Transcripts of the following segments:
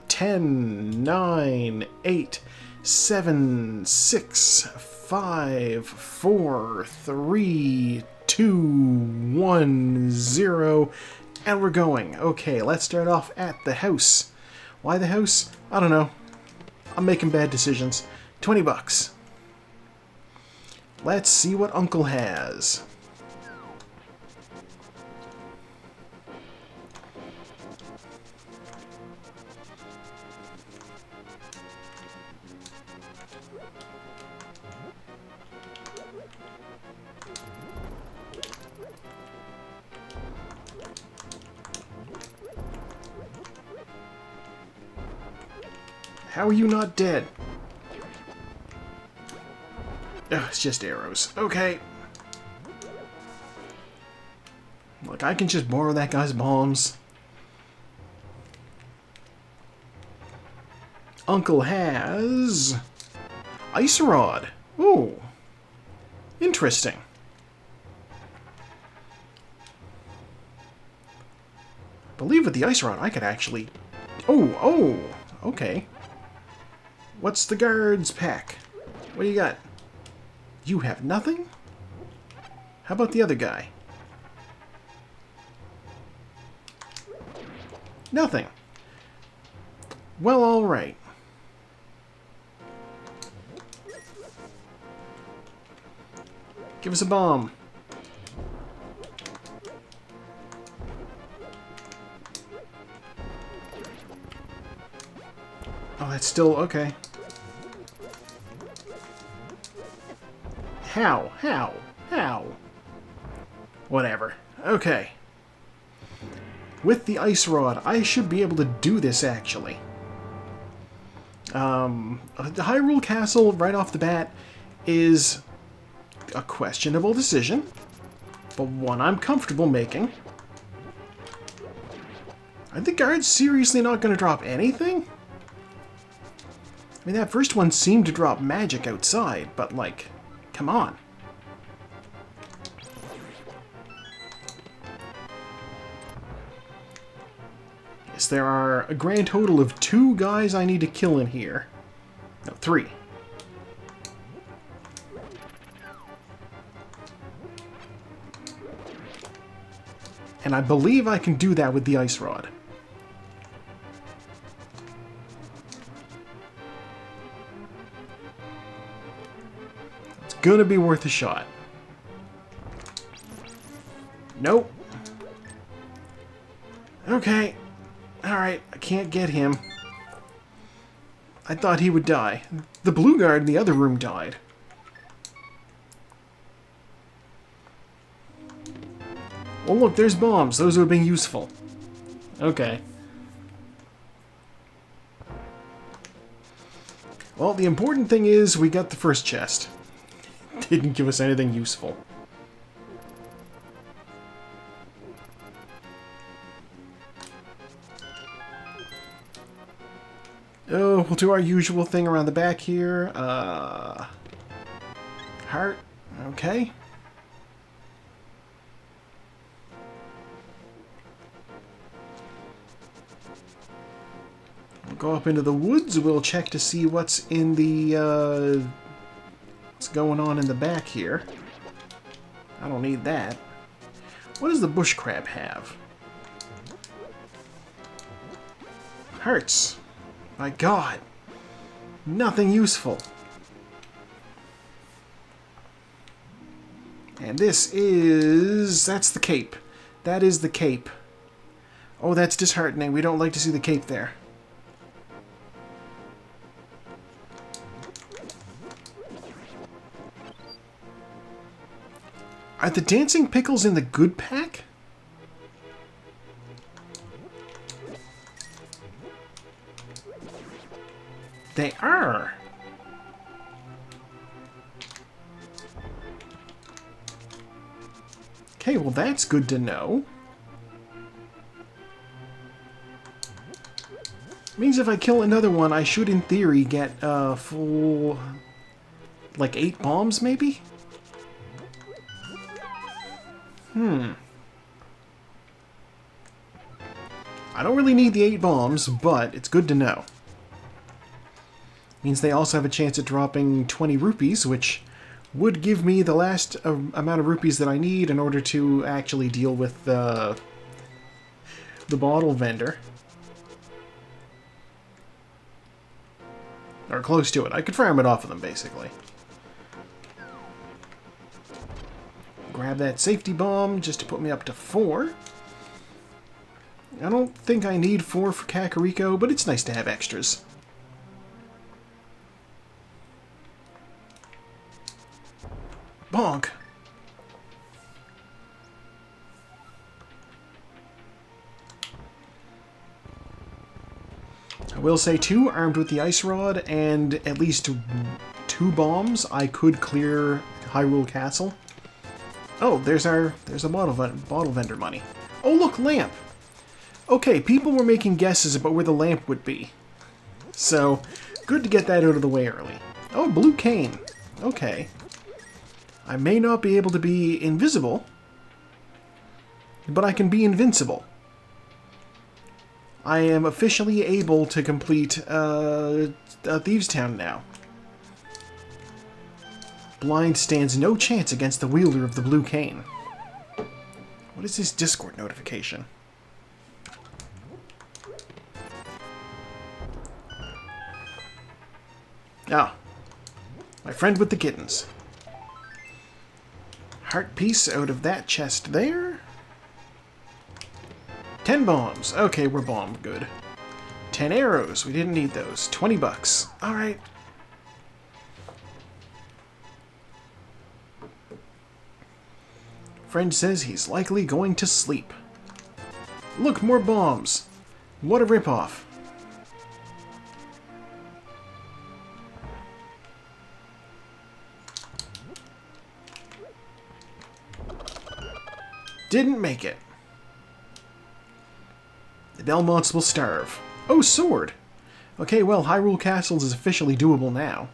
10, 9, 8, 7, 6, 5, 4, 3, 2, 1, 0, and we're going. Okay, let's start off at the house. Why the house? I don't know. I'm making bad decisions. 20 bucks. Let's see what Uncle has. How are you not dead? Ugh, it's just arrows. Okay. Look, I can just borrow that guy's bombs. Uncle has... Ice Rod. Ooh. Interesting. I believe with the Ice Rod I could actually... Oh, okay. What's the guard's pack? What do you got? You have nothing? How about the other guy? Nothing. Well, alright. Give us a bomb. Oh, that's still... okay. How? Whatever. Okay. With the Ice Rod, I should be able to do this, actually. The Hyrule Castle, right off the bat, is a questionable decision, but one I'm comfortable making. Are the guards seriously not going to drop anything? I mean, that first one seemed to drop magic outside, but, like... Come on. Yes, there are a grand total of 2 guys I need to kill in here. No, 3. And I believe I can do that with the Ice Rod. Gonna be worth a shot. Nope. Okay. Alright, I can't get him. I thought he would die. The blue guard in the other room died. Well, look, there's bombs. Those would have been useful. Okay. Well, the important thing is we got the first chest. Didn't give us anything useful. Oh, we'll do our usual thing around the back here. Heart. Okay. We'll go up into the woods. We'll check to see what's in the, what's going on in the back here. I don't need that. What does the bush crab have? Hearts. My God. Nothing useful. And this is... that's the cape. That is the cape. Oh, that's disheartening. We don't like to see the cape there. Are the dancing pickles in the good pack? They are. Okay, well that's good to know. Means if I kill another one, I should in theory get full... like 8 bombs, maybe? I don't really need the 8 bombs, but it's good to know. Means they also have a chance at dropping 20 rupees, which would give me the last amount of rupees that I need in order to actually deal with the bottle vendor. Or close to it. I could farm it off of them, basically. Grab that safety bomb just to put me up to 4. I don't think I need 4 for Kakariko, but it's nice to have extras. Bonk! I will say, too, armed with the Ice Rod and at least 2 bombs, I could clear Hyrule Castle. Oh, there's a bottle vendor money. Oh, look, lamp! Okay, people were making guesses about where the lamp would be. So, good to get that out of the way early. Oh, blue cane. Okay. I may not be able to be invisible, but I can be invincible. I am officially able to complete Thieves' Town now. Blind stands no chance against the wielder of the blue cane. What is this Discord notification? Ah, my friend with the kittens. Heart piece out of that chest there. 10 bombs. Okay, we're bombed good. 10 arrows. We didn't need those. 20 bucks. Alright. Friend says he's likely going to sleep. Look, more bombs. What a ripoff. Didn't make it. The Belmonts will starve. Oh, sword! Okay, well, Hyrule Castle is officially doable now.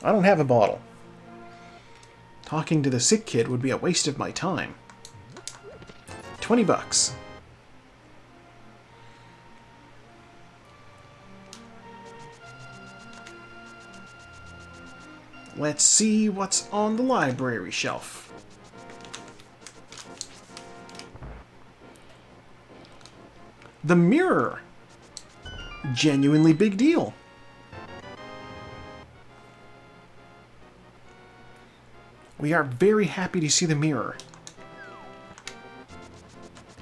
I don't have a bottle. Talking to the sick kid would be a waste of my time. 20 bucks. Let's see what's on the library shelf. The mirror! Genuinely big deal. We are very happy to see the mirror.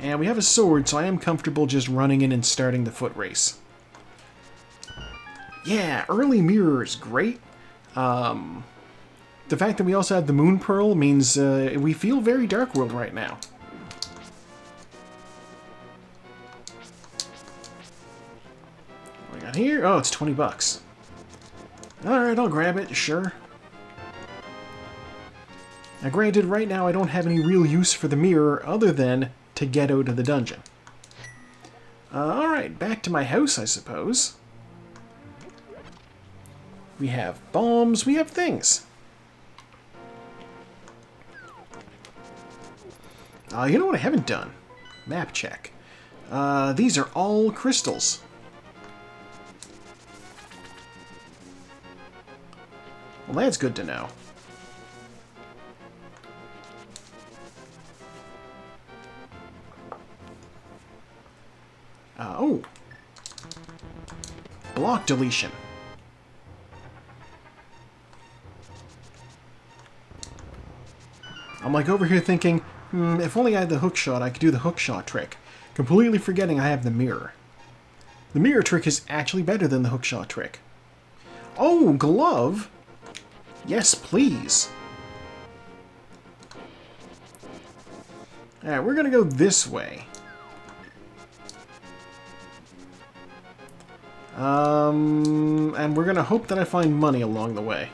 And we have a sword, so I am comfortable just running in and starting the foot race. Yeah, early mirror is great. The fact that we also have the Moon Pearl means we feel very Dark World right now. What we got here? Oh, it's 20 bucks. Alright, I'll grab it, sure. Now granted, right now I don't have any real use for the mirror other than to get out of the dungeon. Alright, back to my house, I suppose. We have bombs, we have things. You know what I haven't done? Map check. These are all crystals. Well, that's good to know. Oh. Block deletion. I'm like over here thinking, if only I had the hook shot, I could do the hook shot trick. Completely forgetting I have the mirror. The mirror trick is actually better than the hook shot trick. Oh, glove? Yes, please. Alright, we're gonna go this way. And we're gonna hope that I find money along the way.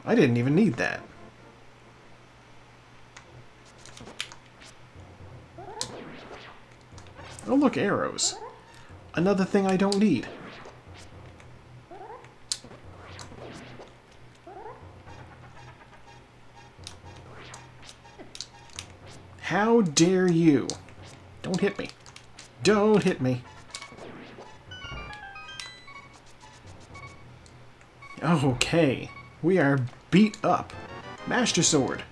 I didn't even need that. Oh look, arrows. Another thing I don't need. How dare you? Don't hit me. Don't hit me. Okay. We are beat up. Master Sword.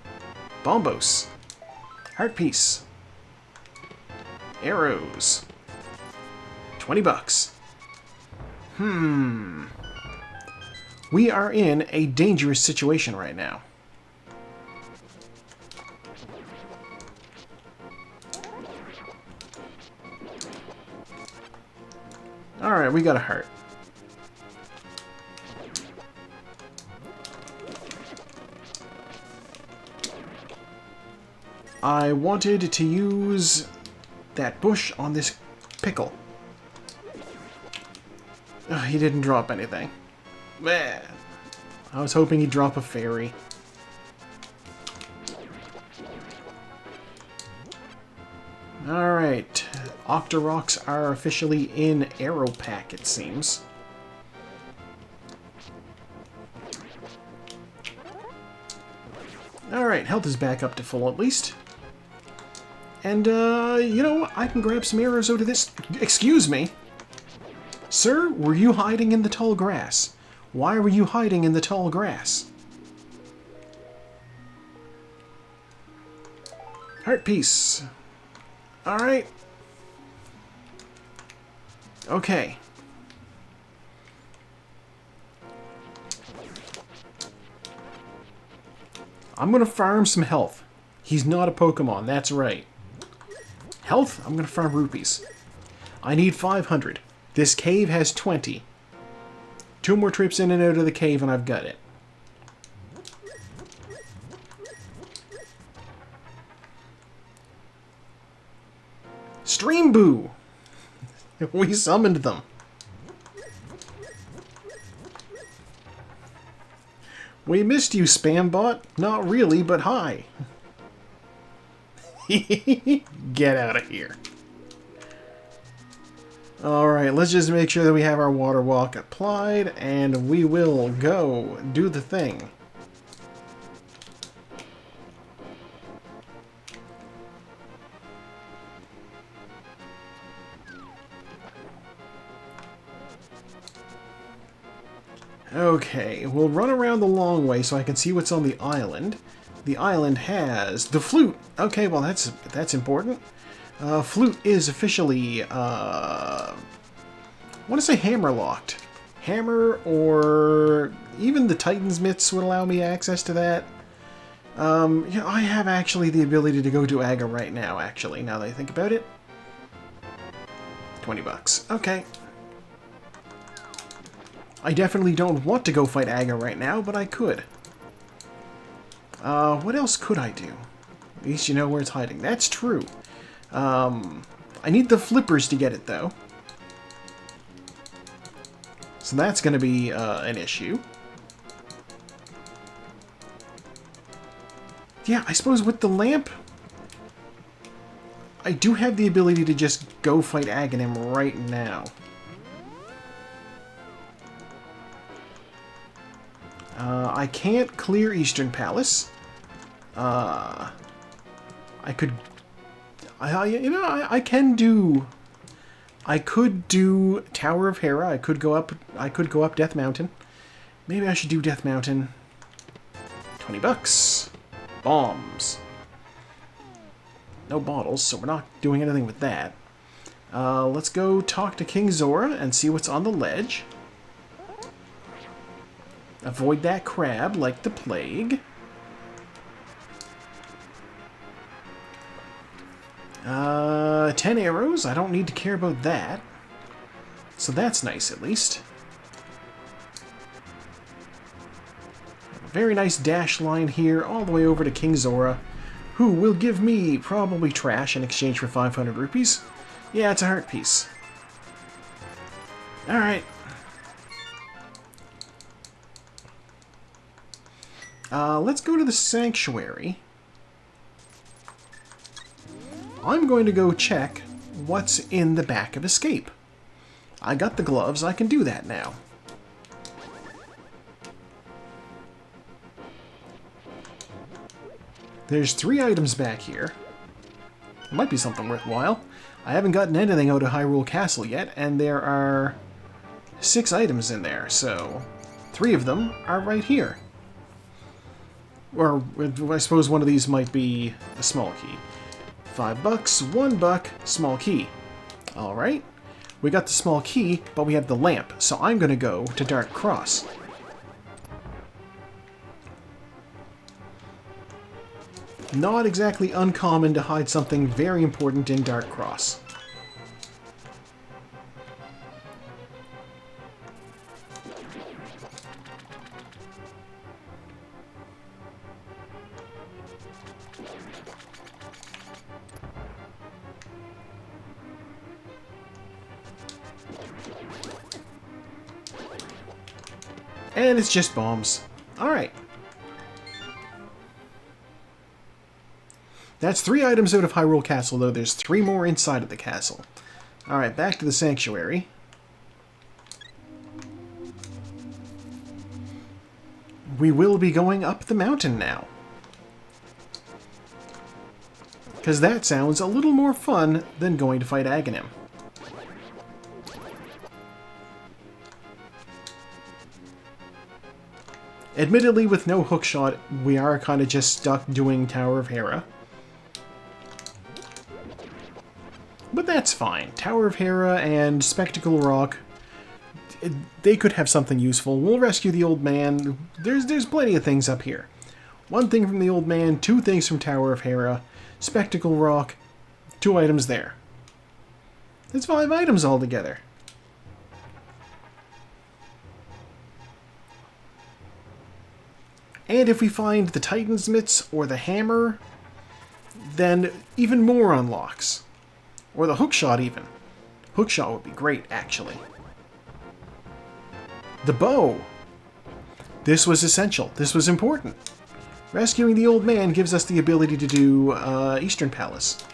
Bombos. Heart Piece. Arrows. 20 bucks. We are in a dangerous situation right now. Alright, we got a heart. I wanted to use that bush on this pickle. Ugh, he didn't drop anything. Bleh. I was hoping he'd drop a fairy. Alright. Octoroks are officially in Arrow Pack, it seems. Alright, health is back up to full at least. And, you know, I can grab some arrows out of this. Excuse me! Sir, were you hiding in the tall grass? Why were you hiding in the tall grass? Heart piece. Alright. Okay. I'm gonna farm some health. He's not a Pokemon, that's right. Health? I'm gonna farm rupees. I need 500. This cave has 20. 2 more trips in and out of the cave and I've got it. Stream Boo! We summoned them. We missed you, Spambot. Not really, but hi. Get out of here. Alright, let's just make sure that we have our water walk applied, and we will go do the thing. Okay, we'll run around the long way so I can see what's on the island. The island has the flute. Okay, well that's important. Flute is officially, I want to say hammer locked. Hammer or even the Titan's Mitts would allow me access to that. Yeah, I have actually the ability to go to Aga right now, actually, now that I think about it. 20 bucks. Okay. I definitely don't want to go fight Aga right now, but I could. What else could I do? At least you know where it's hiding. That's true. I need the flippers to get it, though. So that's going to be an issue. Yeah, I suppose with the lamp, I do have the ability to just go fight Aghanim right now. I can't clear Eastern Palace. I could... I can do... I could do Tower of Hera. I could go up Death Mountain. Maybe I should do Death Mountain. 20 bucks. Bombs. No bottles, so we're not doing anything with that. Let's go talk to King Zora and see what's on the ledge. Avoid that crab like the plague. 10 arrows. I don't need to care about that. So that's nice, at least. A very nice dash line here, all the way over to King Zora, who will give me probably trash in exchange for 500 rupees. Yeah, it's a heart piece. Alright. Let's go to the sanctuary. I'm going to go check what's in the back of Escape. I got the gloves, I can do that now. There's 3 items back here. It might be something worthwhile. I haven't gotten anything out of Hyrule Castle yet, and there are 6 items in there, so 3 of them are right here. Or I suppose one of these might be a small key. $5, $1, small key. Alright, we got the small key, but we have the lamp, so I'm going to go to Dark Cross. Not exactly uncommon to hide something very important in Dark Cross. And it's just bombs. Alright. That's 3 items out of Hyrule Castle, though there's 3 more inside of the castle. Alright, back to the sanctuary. We will be going up the mountain now. Because that sounds a little more fun than going to fight Aghanim. Admittedly, with no hookshot, we are kind of just stuck doing Tower of Hera. But that's fine. Tower of Hera and Spectacle Rock, they could have something useful. We'll rescue the old man. There's plenty of things up here. 1 thing from the old man, 2 things from Tower of Hera, Spectacle Rock, 2 items there. That's 5 items altogether. And if we find the Titan's Mitts or the hammer, then even more unlocks. Or the hookshot even. Hookshot would be great, actually. The bow. This was essential. This was important. Rescuing the old man gives us the ability to do Eastern Palace.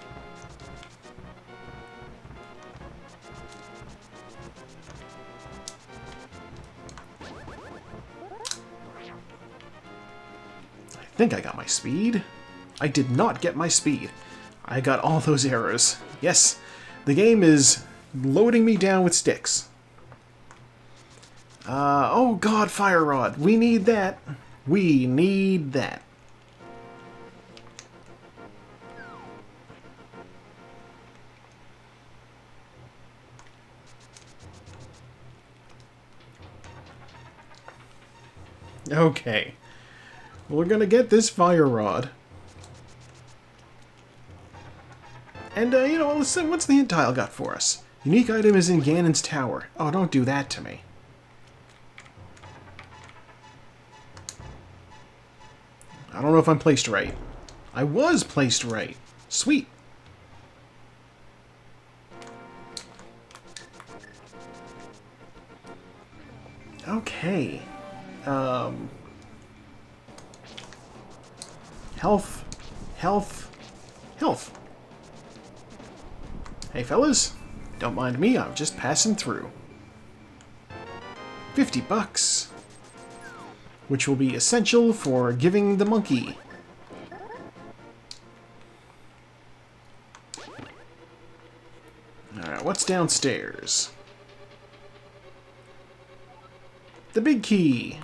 I think I got my speed. I did not get my speed. I got all those arrows. Yes, the game is loading me down with sticks. Oh god, Fire Rod. We need that. We need that. Okay. We're gonna get this Fire Rod. And, you know, let's see, what's the hint tile got for us? Unique item is in Ganon's tower. Oh, don't do that to me. I don't know if I'm placed right. I was placed right. Sweet. Okay. Health. Health. Health. Hey fellas, don't mind me, I'm just passing through. $50, which will be essential for giving the monkey. Alright, what's downstairs? The big key.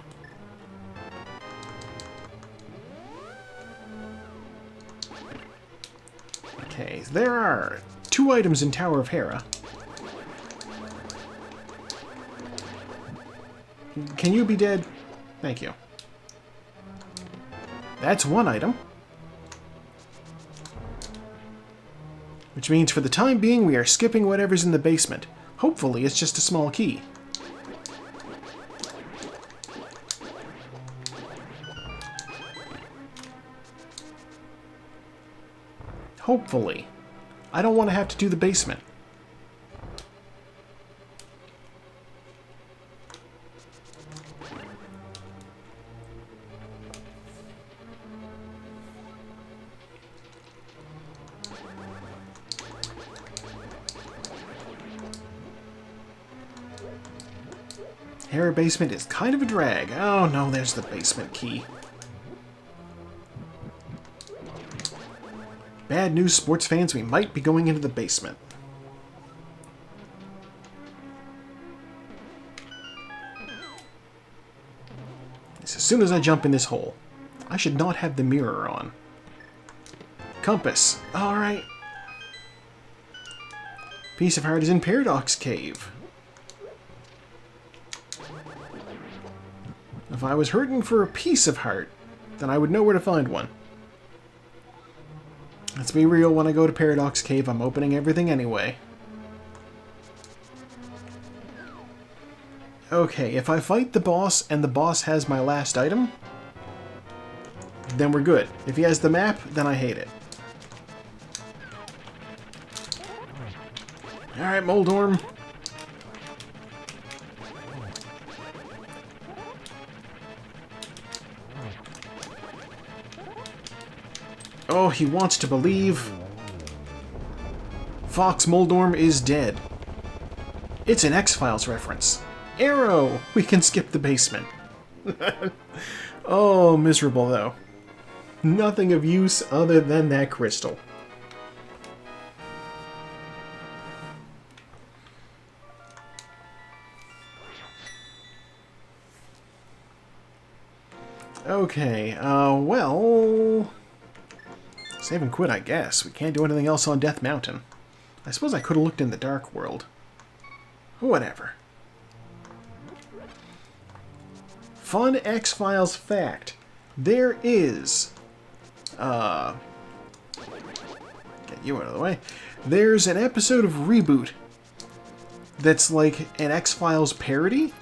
Okay, there are 2 items in Tower of Hera. Can you be dead? Thank you. That's 1 item. Which means for the time being we are skipping whatever's in the basement. Hopefully it's just a small key. Hopefully. I don't want to have to do the basement. Hera basement is kind of a drag. Oh no, there's the basement key. Bad news, sports fans, we might be going into the basement. As soon as I jump in this hole, I should not have the mirror on. Compass. Alright. Piece of heart is in Paradox Cave. If I was hurting for a piece of heart, then I would know where to find one. Let's be real, when I go to Paradox Cave, I'm opening everything anyway. Okay, if I fight the boss and the boss has my last item, then we're good. If he has the map, then I hate it. Alright, Moldorm. Oh, he wants to believe. Fox Moldorm is dead. It's an X-Files reference. Arrow! We can skip the basement. Oh, miserable though. Nothing of use other than that crystal. Okay, well... Save and quit, I guess. We can't do anything else on Death Mountain. I suppose I could have looked in the Dark World. Whatever. Fun X-Files fact. There is... Get you out of the way. There's an episode of Reboot that's like an X-Files parody.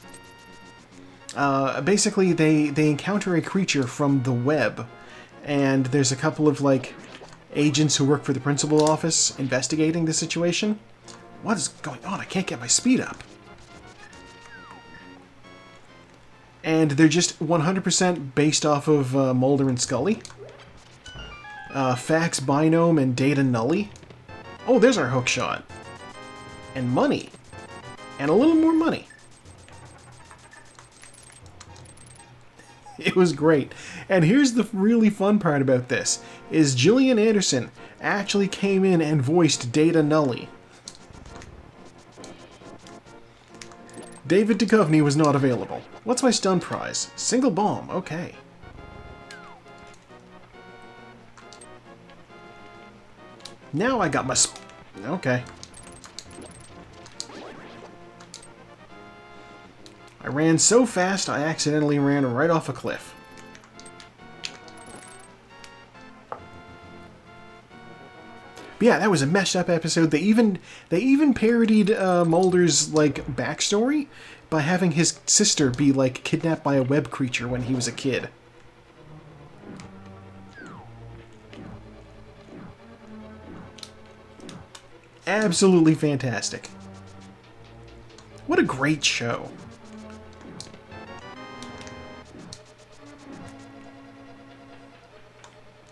Basically, they encounter a creature from the web, and there's a couple of, like, agents who work for the principal office investigating the situation. What is going on? I can't get my speed up. And they're just 100% based off of Mulder and Scully. Fax Binome and Data Nully. Oh, there's our hook shot. And money. And a little more money. It was great. And here's the really fun part about this, is Gillian Anderson actually came in and voiced Data Nully. David Duchovny was not available. What's my stun prize? Single bomb, okay. Now I got my okay. I ran so fast I accidentally ran right off a cliff. But yeah, that was a messed up episode. They even parodied Mulder's like backstory by having his sister be like kidnapped by a web creature when he was a kid. Absolutely fantastic. What a great show.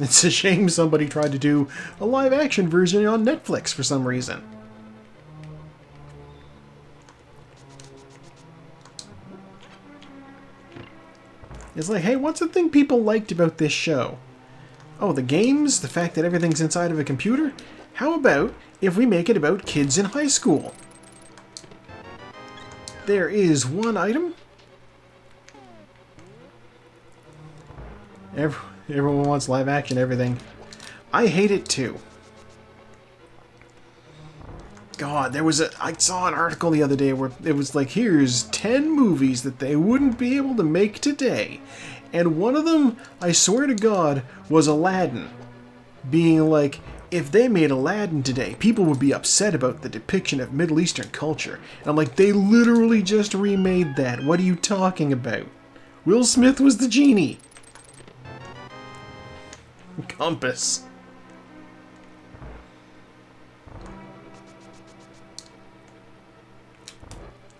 It's a shame somebody tried to do a live-action version on Netflix for some reason. It's like, hey, what's the thing people liked about this show? Oh, the games? The fact that everything's inside of a computer? How about if we make it about kids in high school? There is one item. Everyone wants live action everything. I hate it too. God, I saw an article the other day where it was like, here's 10 movies that they wouldn't be able to make today. And one of them, I swear to God, was Aladdin. Being like, if they made Aladdin today, people would be upset about the depiction of Middle Eastern culture. And I'm like, they literally just remade that. What are you talking about? Will Smith was the genie. Compass.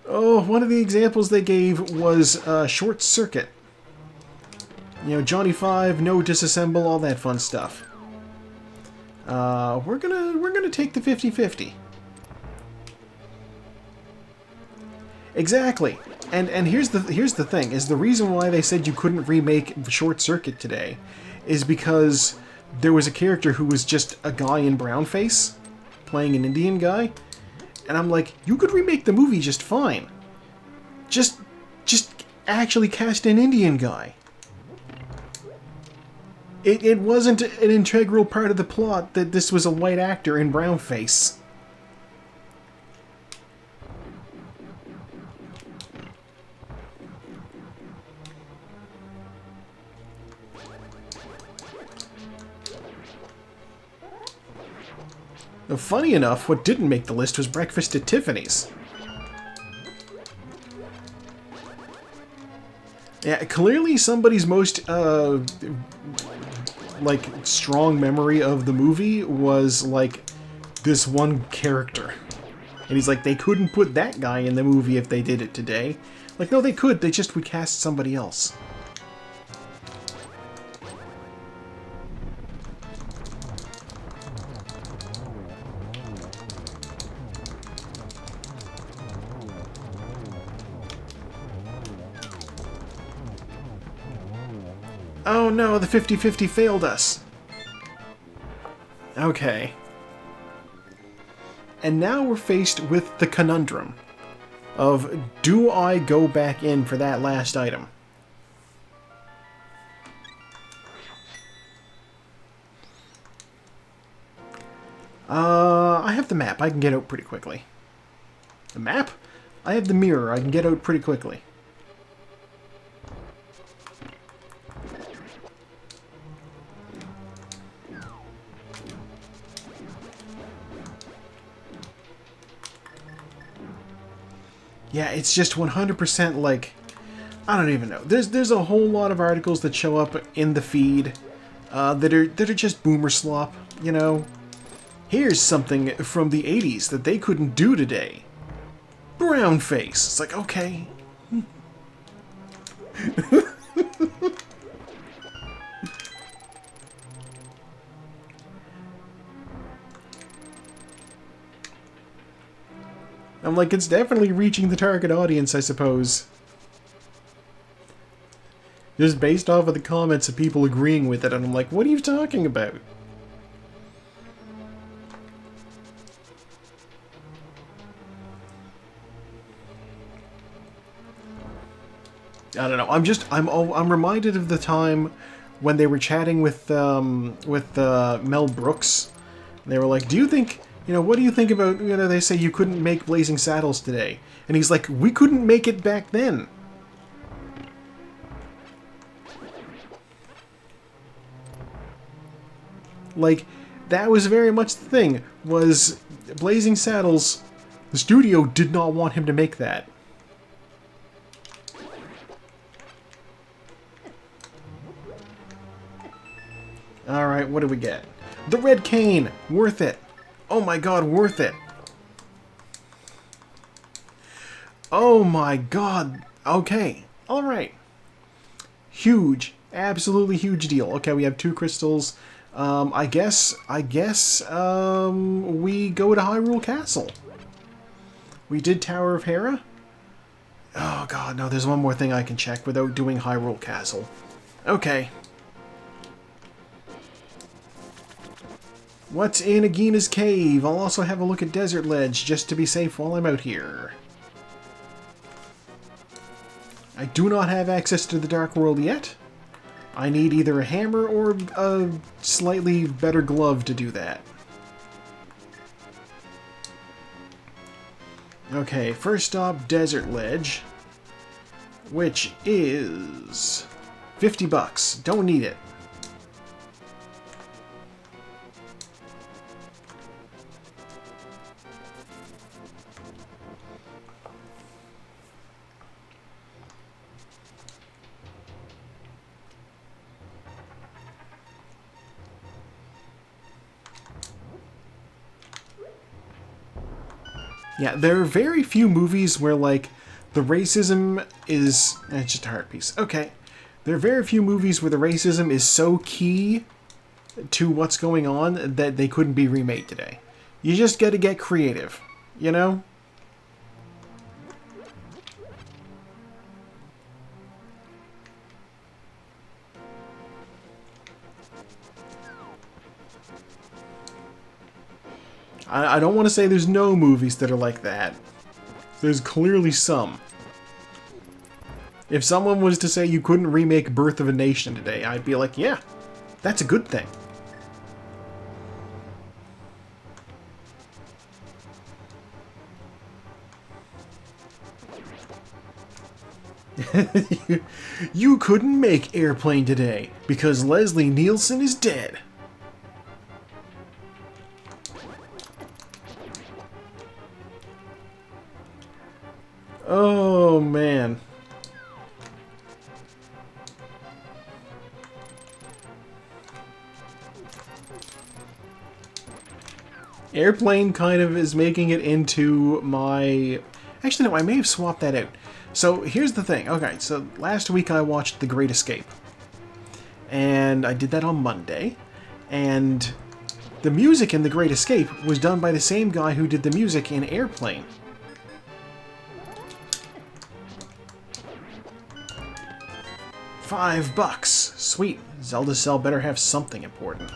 Oh, one of the examples they gave was Short Circuit. You know, Johnny 5, no disassemble, all that fun stuff. We're gonna take the 50-50. Exactly. And here's the thing, is the reason why they said you couldn't remake Short Circuit today is because there was a character who was just a guy in brownface playing an Indian guy, and I'm like, you could remake the movie just fine. Just actually cast an Indian guy. It wasn't an integral part of the plot that this was a white actor in brownface. Now, funny enough, what didn't make the list was Breakfast at Tiffany's. Yeah, clearly somebody's most, like, strong memory of the movie was, like, this one character. And he's like, they couldn't put that guy in the movie if they did it today. Like, no, they could. They just would cast somebody else. Oh no, the 50-50 failed us. Okay. And now we're faced with the conundrum of, do I go back in for that last item? I have the map. I can get out pretty quickly. The map? I have the mirror. I can get out pretty quickly. Yeah, it's just 100% like, I don't even know. There's a whole lot of articles that show up in the feed that are just boomer slop, you know. Here's something from the 80s that they couldn't do today. Brown face. It's like, okay. I'm like, it's definitely reaching the target audience, I suppose. Just based off of the comments of people agreeing with it, and I'm like, what are you talking about? I don't know. I'm reminded of the time when they were chatting with Mel Brooks. They were like, "Do you think, what do you think about, they say you couldn't make Blazing Saddles today?" And he's like, "We couldn't make it back then." Like, that was very much the thing, was Blazing Saddles, the studio did not want him to make that. Alright, what do we get? The Red Cane! Worth it! Oh my god, worth it! Oh my god! Okay, alright. Huge. Absolutely huge deal. Okay, we have 2 crystals. I guess, we go to Hyrule Castle. We did Tower of Hera? Oh god, no, there's one more thing I can check without doing Hyrule Castle. Okay. What's in Agina's Cave? I'll also have a look at Desert Ledge, just to be safe while I'm out here. I do not have access to the Dark World yet. I need either a hammer or a slightly better glove to do that. Okay, first stop, Desert Ledge, which is $50. Don't need it. Yeah, there are very few movies where, like, the racism is... It's just a heart piece. Okay. There are very few movies where the racism is so key to what's going on that they couldn't be remade today. You just gotta get creative, you know? I don't want to say there's no movies that are like that. There's clearly some. If someone was to say you couldn't remake Birth of a Nation today, I'd be like, yeah, that's a good thing. You couldn't make Airplane today because Leslie Nielsen is dead. Oh, man. Airplane kind of is making it into my... Actually, no, I may have swapped that out. So, here's the thing. Okay, so last week I watched The Great Escape. And I did that on Monday. And the music in The Great Escape was done by the same guy who did the music in Airplane. $5. Sweet. Zelda Cell better have something important.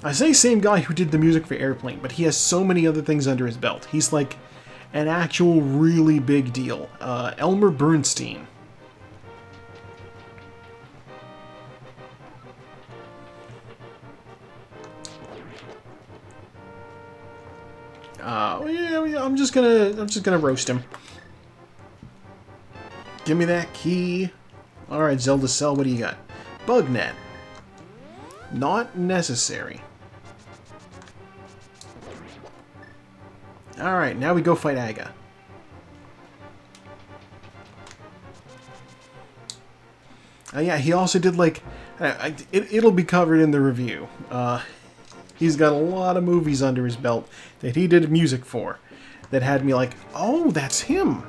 I say same guy who did the music for Airplane, but he has so many other things under his belt. He's like an actual really big deal. Elmer Bernstein. Yeah, I'm just gonna roast him. Give me that key. Alright, Zelda Cell, what do you got? Bugnet. Not necessary. Alright, now we go fight Aga. Yeah, he also did like... it'll be covered in the review. He's got a lot of movies under his belt that he did music for that had me like, oh, that's him.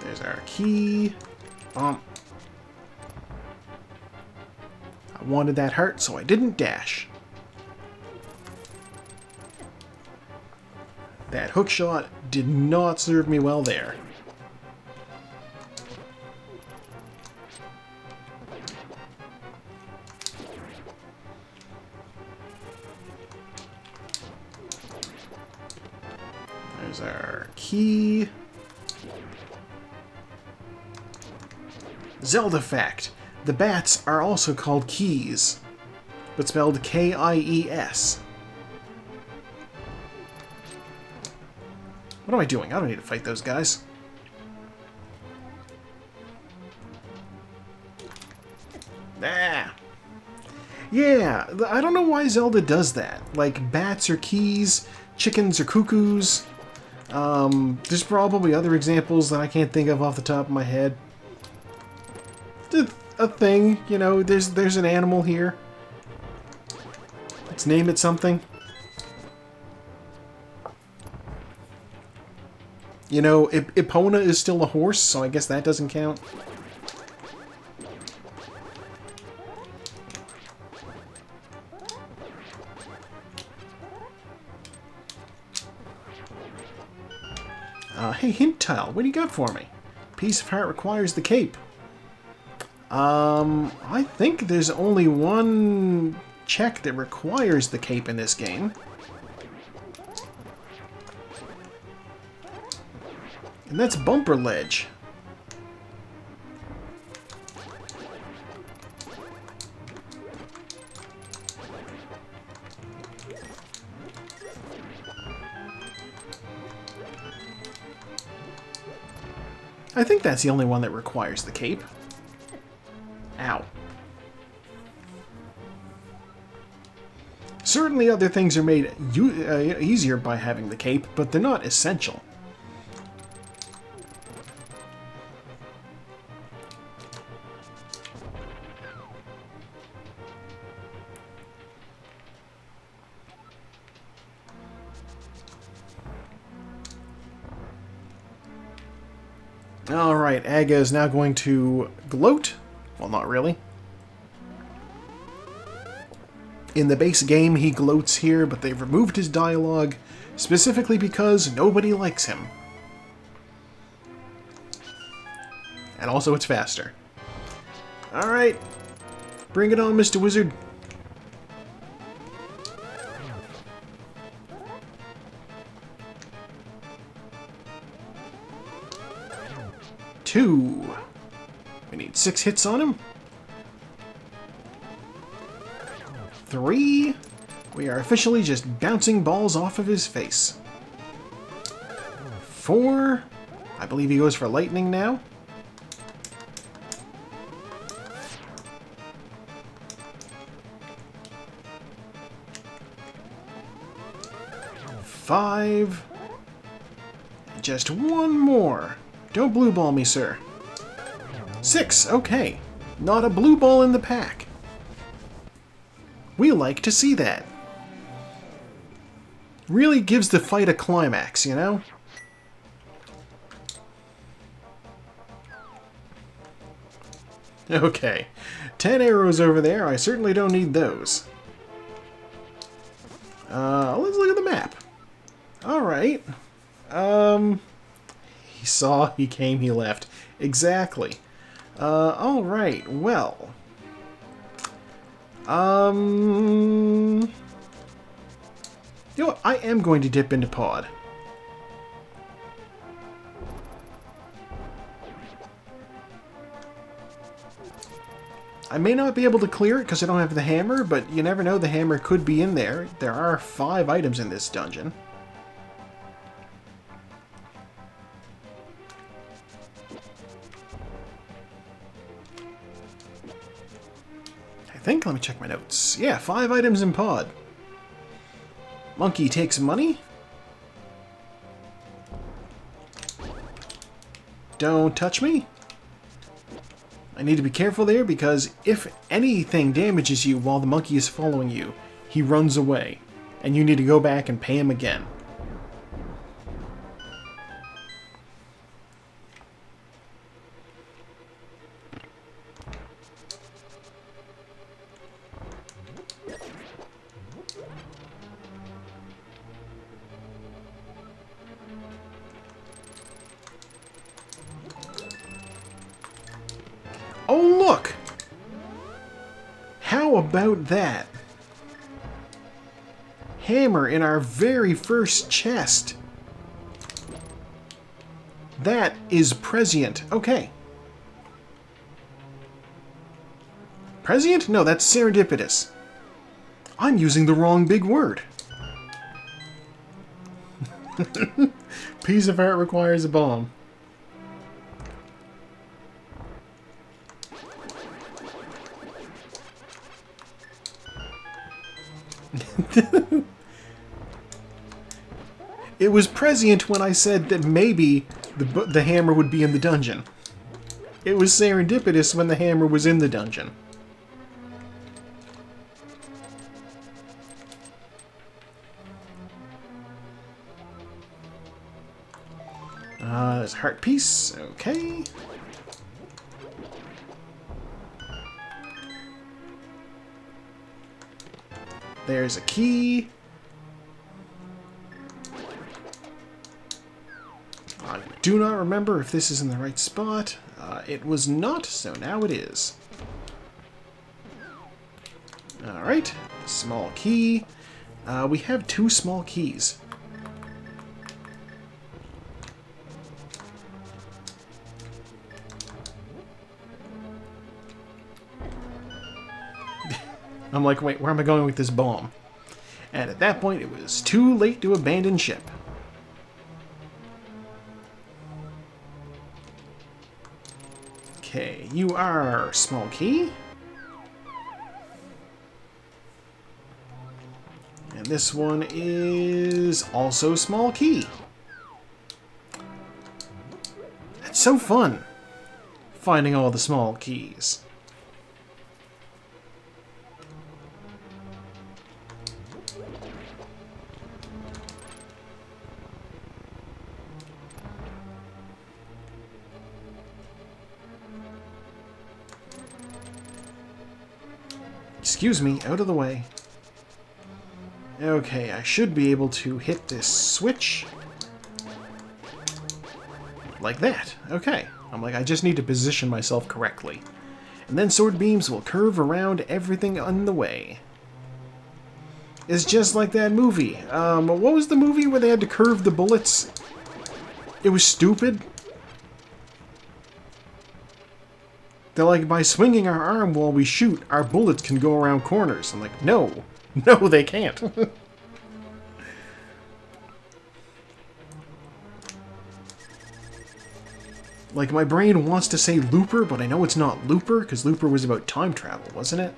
There's our key. I wanted that heart, so I didn't dash. That hook shot did not serve me well there. There's our key. Zelda fact. The bats are also called keys, but spelled K-I-E-S. What am I doing? I don't need to fight those guys. Ah! Yeah, I don't know why Zelda does that. Like, bats are keys, chickens are cuckoos. There's probably other examples that I can't think of off the top of my head. A thing, you know, there's an animal here. Let's name it something. You know, Epona is still a horse, so I guess that doesn't count. Hey, hint tile, what do you got for me? Piece of heart requires the cape. I think there's only one check that requires the cape in this game. And that's Bumper Ledge. I think that's the only one that requires the cape. Ow. Certainly other things are made easier by having the cape, but they're not essential. Alright, Aga is now going to gloat. Well, not really. In the base game, he gloats here, but they've removed his dialogue, Specifically because nobody likes him. And also it's faster. Alright. Bring it on, Mr. Wizard. Two. We need 6 hits on him. 3. We are officially just bouncing balls off of his face. 4. I believe he goes for lightning now. 5. Just one more. Don't blue ball me, sir. 6. Okay. Not a blue ball in the pack. We like to see that. Really gives the fight a climax, you know? Okay. 10 arrows over there. I certainly don't need those. Let's look at the map. Alright. He saw, he came, he left. Exactly. Alright, well. You know what? I am going to dip into pod. I may not be able to clear it because I don't have the hammer, but you never know, the hammer could be in there. There are 5 items in this dungeon. Let me check my notes. Yeah, 5 items in pod. Monkey takes money. Don't touch me. I need to be careful there because if anything damages you while the monkey is following you, he runs away, and you need to go back and pay him again. Oh, look! How about that? Hammer in our very first chest. That is prescient. Okay. Prescient? No, that's serendipitous. I'm using the wrong big word. Piece of art requires a bomb. It was prescient when I said that maybe the hammer would be in the dungeon. It was serendipitous when the hammer was in the dungeon. There's a heart piece. Okay. There's a key. I do not remember if this is in the right spot. It was not, so now it is. Alright, small key. We have 2 small keys. I'm like, wait, where am I going with this bomb? And at that point, it was too late to abandon ship. Okay, you are small key. And this one is also small key. That's so fun, finding all the small keys. Excuse me, out of the way. Okay, I should be able to hit this switch. Like that. Okay. I'm like, I just need to position myself correctly. And then sword beams will curve around everything on the way. It's just like that movie. What was the movie where they had to curve the bullets? It was stupid. They're like, by swinging our arm while we shoot, our bullets can go around corners. I'm like, no. No, they can't. Like, my brain wants to say Looper, but I know it's not Looper, because Looper was about time travel, wasn't it?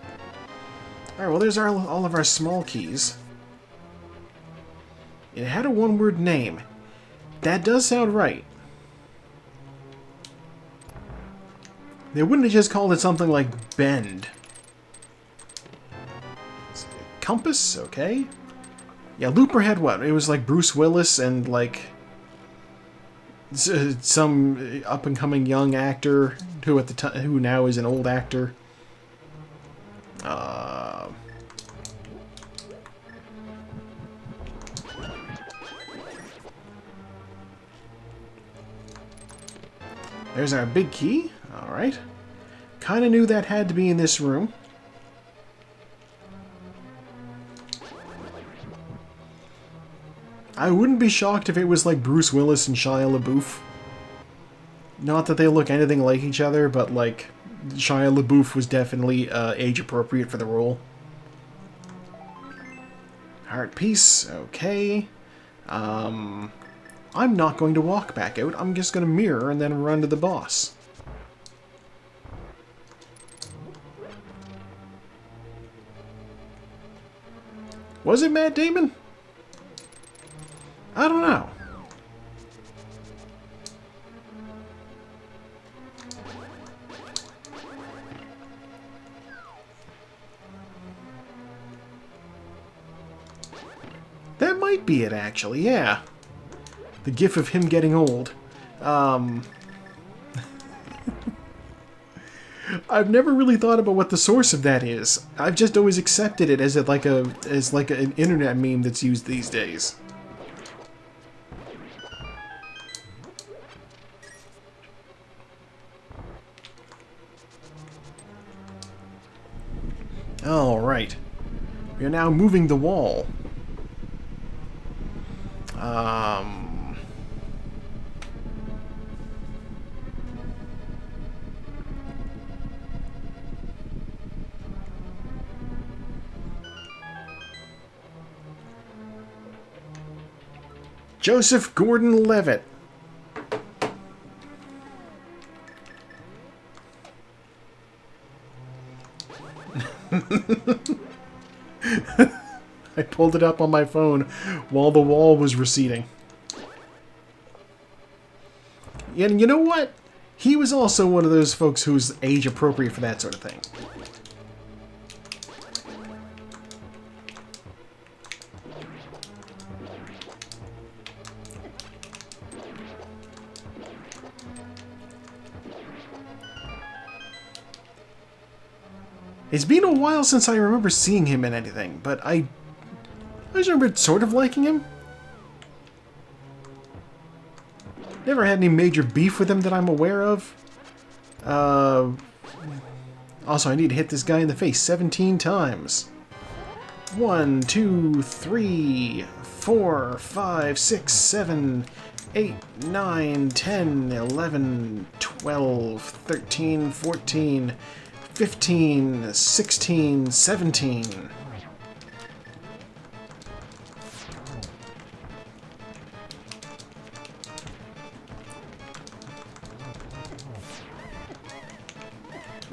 Alright, well, there's all of our small keys. It had a one-word name. That does sound right. They wouldn't have just called it something like Bend. Compass? Okay. Yeah, Looper had what? It was like Bruce Willis and, like, some up-and-coming young actor who at the time, who now is an old actor. There's our big key. Alright. Kinda knew that had to be in this room. I wouldn't be shocked if it was like Bruce Willis and Shia LaBeouf. Not that they look anything like each other, but like Shia LaBeouf was definitely age appropriate for the role. Heart piece, okay. I'm not going to walk back out. I'm just going to mirror and then run to the boss. Was it Matt Damon? I don't know. That might be it, actually, yeah. The gif of him getting old. I've never really thought about what the source of that is. I've just always accepted it as like an internet meme that's used these days. Alright. We are now moving the wall. Joseph Gordon-Levitt. I pulled it up on my phone while the wall was receding. And you know what? He was also one of those folks who's age appropriate for that sort of thing. It's been a while since I remember seeing him in anything, but I just remember sort of liking him. Never had any major beef with him that I'm aware of. Also, I need to hit this guy in the face 17 times. 1, 2, 3, 4, 5, 6, 7, 8, 9, 10, 11, 12, 13, 14... 15, 16, 17.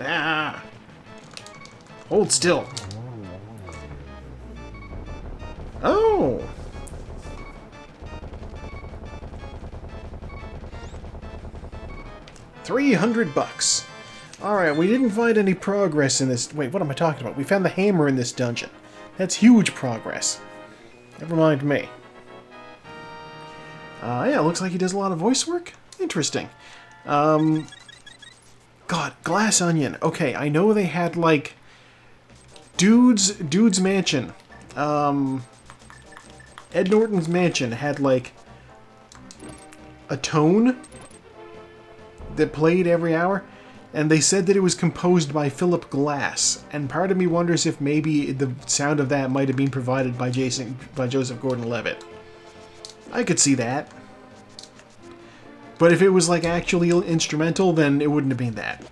Ah! Hold still. Oh! $300. Alright, we didn't find any progress in this... Wait, what am I talking about? We found the hammer in this dungeon. That's huge progress. Never mind me. Yeah, looks like he does a lot of voice work. Interesting. God, Glass Onion. Okay, I know they had, like... Dude's Mansion. Ed Norton's Mansion had, like, a tone that played every hour, and they said that it was composed by Philip Glass, and part of me wonders if maybe the sound of that might have been provided by Joseph Gordon-Levitt. I could see that. But if it was, like, actually instrumental, then it wouldn't have been that.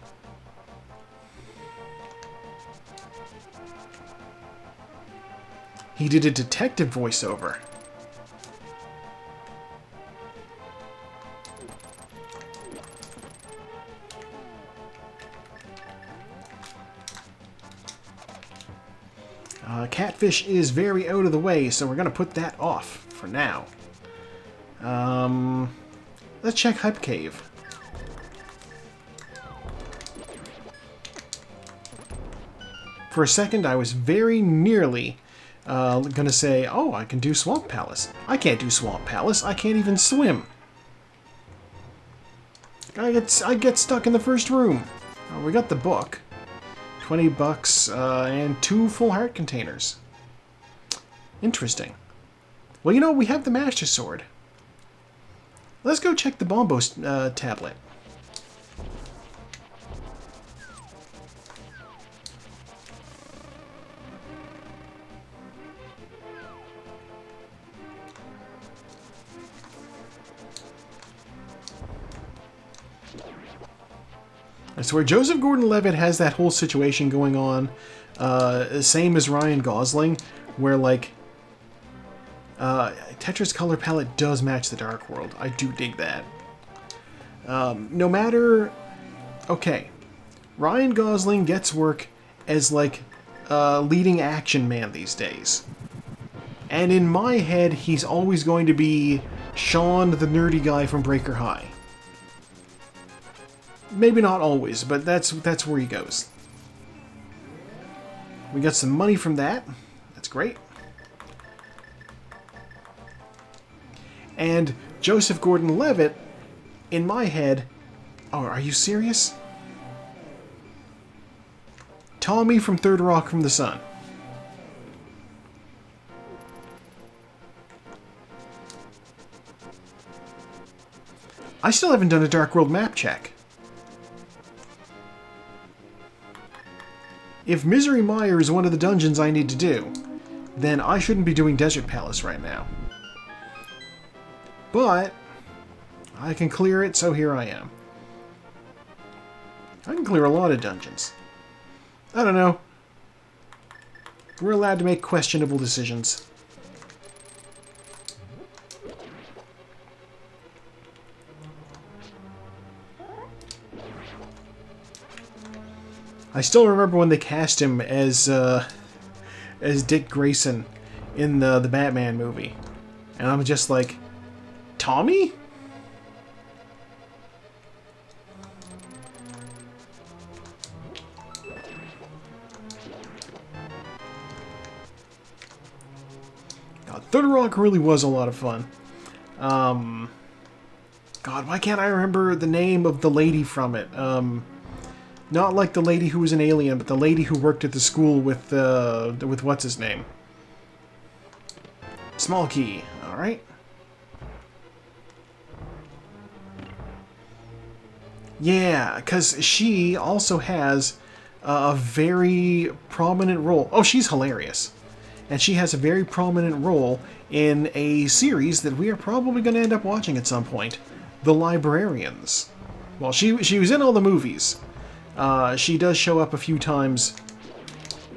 He did a detective voiceover. Catfish is very out of the way, so we're going to put that off for now. Let's check Hype Cave. For a second, I was very nearly going to say, oh, I can do Swamp Palace. I can't do Swamp Palace. I can't even swim. I get stuck in the first room. We got the book. 20 bucks and 2 full heart containers. Interesting. Well, you know, we have the Master Sword. Let's go check the Bombo tablet. I swear, Joseph Gordon-Levitt has that whole situation going on, same as Ryan Gosling, where, like, Tetra's color palette does match the Dark World. I do dig that. No matter... Okay. Ryan Gosling gets work as, like, leading action man these days. And in my head, he's always going to be Sean, the nerdy guy from Breaker High. Maybe not always, but that's where he goes. We got some money from that. That's great. And Joseph Gordon-Levitt, in my head... Oh, are you serious? Tommy from Third Rock from the Sun. I still haven't done a Dark World map check. If Misery Mire is one of the dungeons I need to do, then I shouldn't be doing Desert Palace right now. But I can clear it, so here I am. I can clear a lot of dungeons. I don't know. We're allowed to make questionable decisions. I still remember when they cast him as Dick Grayson in the Batman movie. And I'm just like, Tommy? God, Third Rock really was a lot of fun. God, why can't I remember the name of the lady from it? Not like the lady who was an alien, but the lady who worked at the school with what's his name? Small Key, alright. Yeah, because she also has a very prominent role. Oh, she's hilarious. And she has a very prominent role in a series that we are probably going to end up watching at some point. The Librarians. Well, she was in all the movies. She does show up a few times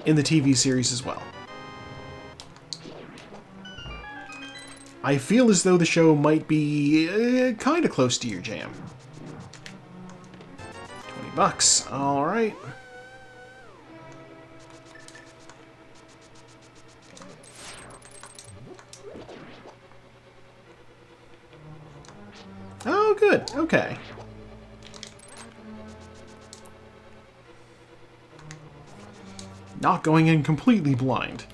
in the TV series as well. I feel as though the show might be kind of close to your jam. 20 bucks, alright. Oh, good, okay. Not going in completely blind.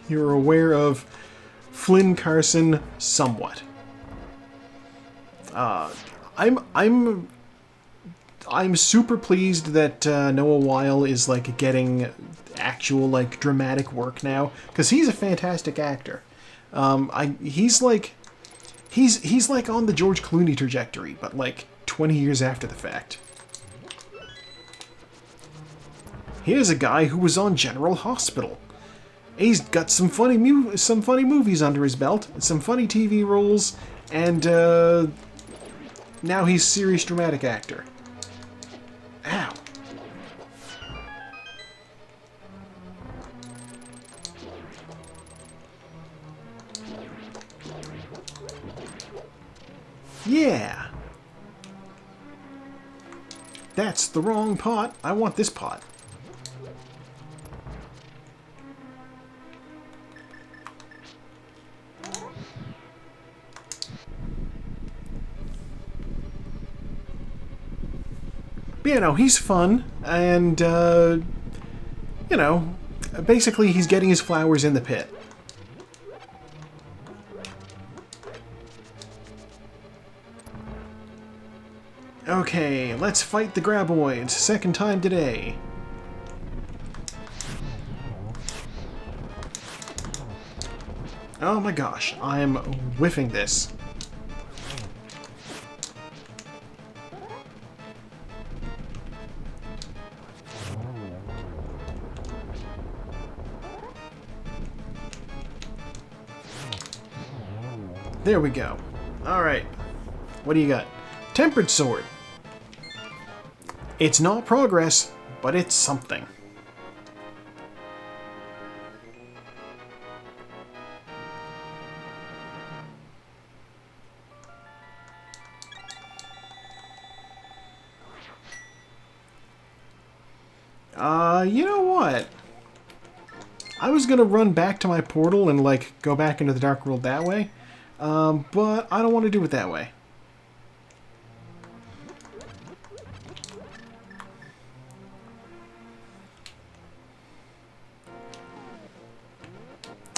You're aware of Flynn Carson somewhat. I'm super pleased that Noah Weil is getting actual dramatic work now, because he's a fantastic actor. He's like he's like on the George Clooney trajectory, but like 20 years after the fact. Here's a guy who was on General Hospital. He's got some funny movies under his belt, some funny TV roles, and now he's a serious dramatic actor. Ow. Yeah. That's the wrong pot. I want this pot. But, you know, he's fun, and, you know, basically he's getting his flowers in the pit. Okay, let's fight the graboids. Second time today. Oh my gosh, I'm whiffing this. There we go. Alright. What do you got? Tempered Sword. It's not progress, but it's something. You know what? I was gonna run back to my portal and, like, go back into the Dark World that way. But I don't want to do it that way.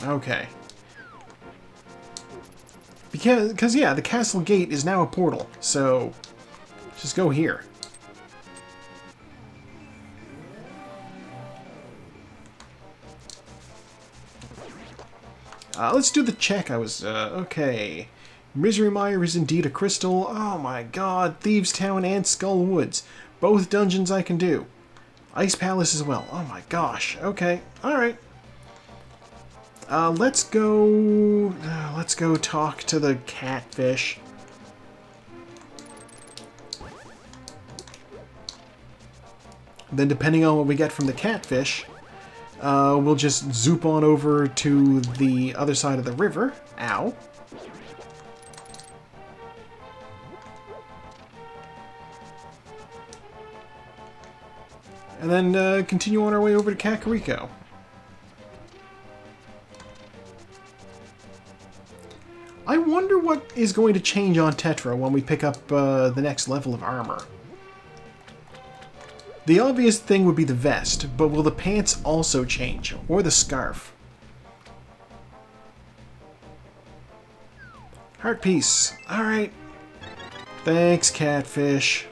Okay. Because yeah, the castle gate is now a portal, so just go here. Let's do the check. Okay. Misery Mire is indeed a crystal. Oh my god. Thieves Town and Skull Woods. Both dungeons I can do. Ice Palace as well. Oh my gosh. Okay. Alright. Let's go talk to the catfish. Then depending on what we get from the catfish, we'll just zoop on over to the other side of the river. Ow. And then continue on our way over to Kakariko. I wonder what is going to change on Tetra when we pick up the next level of armor. The obvious thing would be the vest, but will the pants also change? Or the scarf? Heart piece. Alright. Thanks, catfish.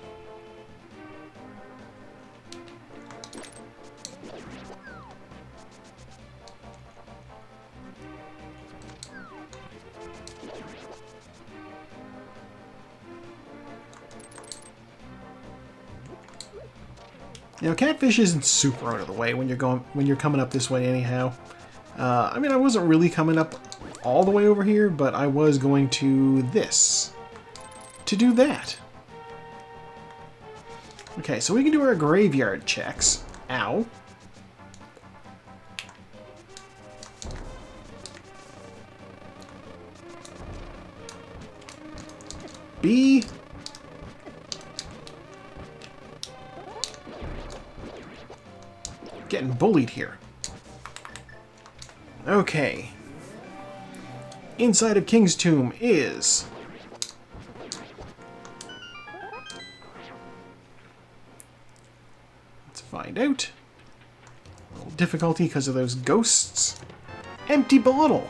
You know, catfish isn't super out of the way when you're coming up this way anyhow. I mean, I wasn't really coming up all the way over here, but I was going to this to do that. Okay, so we can do our graveyard checks. Ow. B. Getting bullied here. Okay. Inside of King's Tomb is... Let's find out. A little difficulty because of those ghosts. Empty bottle!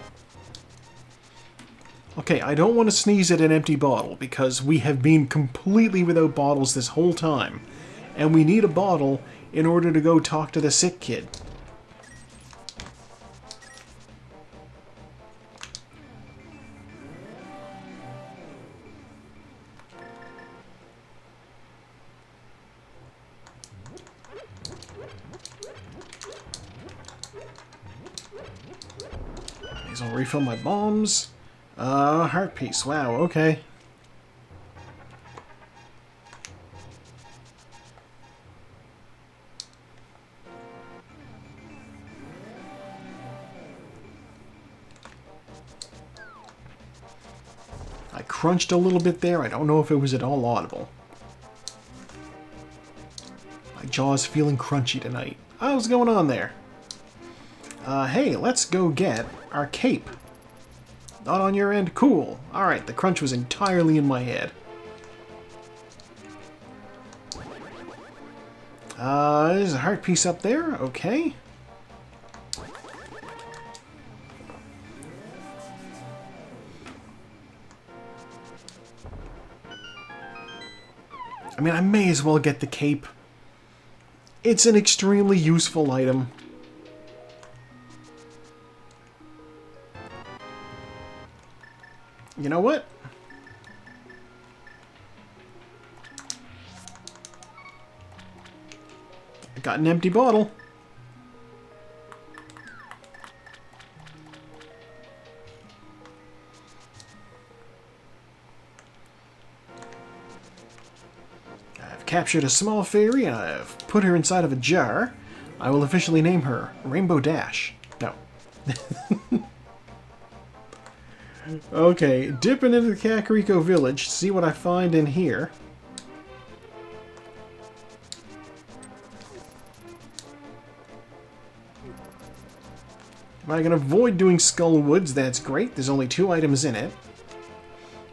Okay, I don't want to sneeze at an empty bottle because we have been completely without bottles this whole time. And we need a bottle in order to go talk to the sick kid. So I'll refill my bombs. Heart piece. Wow, okay. I crunched a little bit there. I don't know if it was at all audible. My jaw's feeling crunchy tonight. Oh, what's going on there? Hey, let's go get our cape. Not on your end? Cool. Alright, the crunch was entirely in my head. There's a heart piece up there. Okay. I mean, I may as well get the cape. It's an extremely useful item. You know what? I got an empty bottle. I've captured a small fairy and I've put her inside of a jar. I will officially name her Rainbow Dash. No. Okay, dipping into the Kakariko village, see what I find in here. If I can avoid doing Skull Woods, that's great. There's only 2 items in it.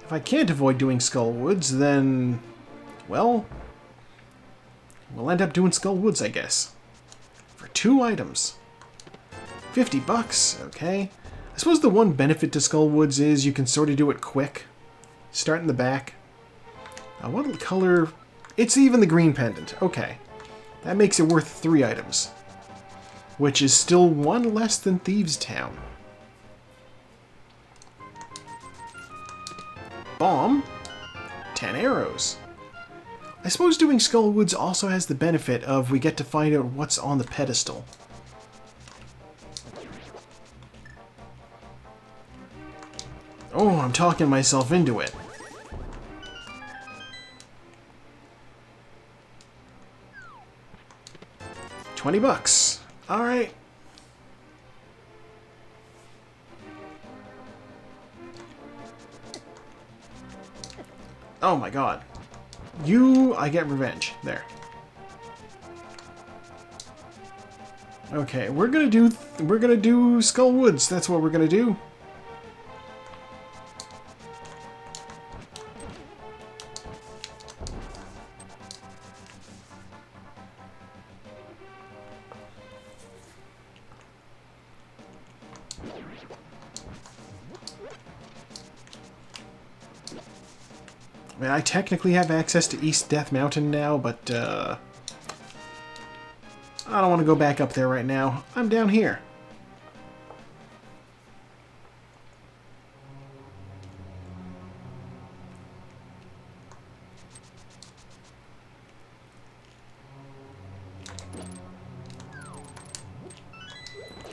If I can't avoid doing Skull Woods, then, well, we'll end up doing Skull Woods, I guess. For 2 items. 50 bucks, okay. I suppose the one benefit to Skull Woods is you can sort of do it quick. Start in the back. What color? It's even the green pendant. Okay. That makes it worth 3 items. Which is still 1 less than Thieves' Town. Bomb. 10 arrows. I suppose doing Skull Woods also has the benefit of we get to find out what's on the pedestal. Oh, I'm talking myself into it. $20. All right. Oh my god. I get revenge. There. Okay, we're gonna do Skull Woods. That's what we're gonna do. I mean, I technically have access to East Death Mountain now, but I don't want to go back up there right now. I'm down here.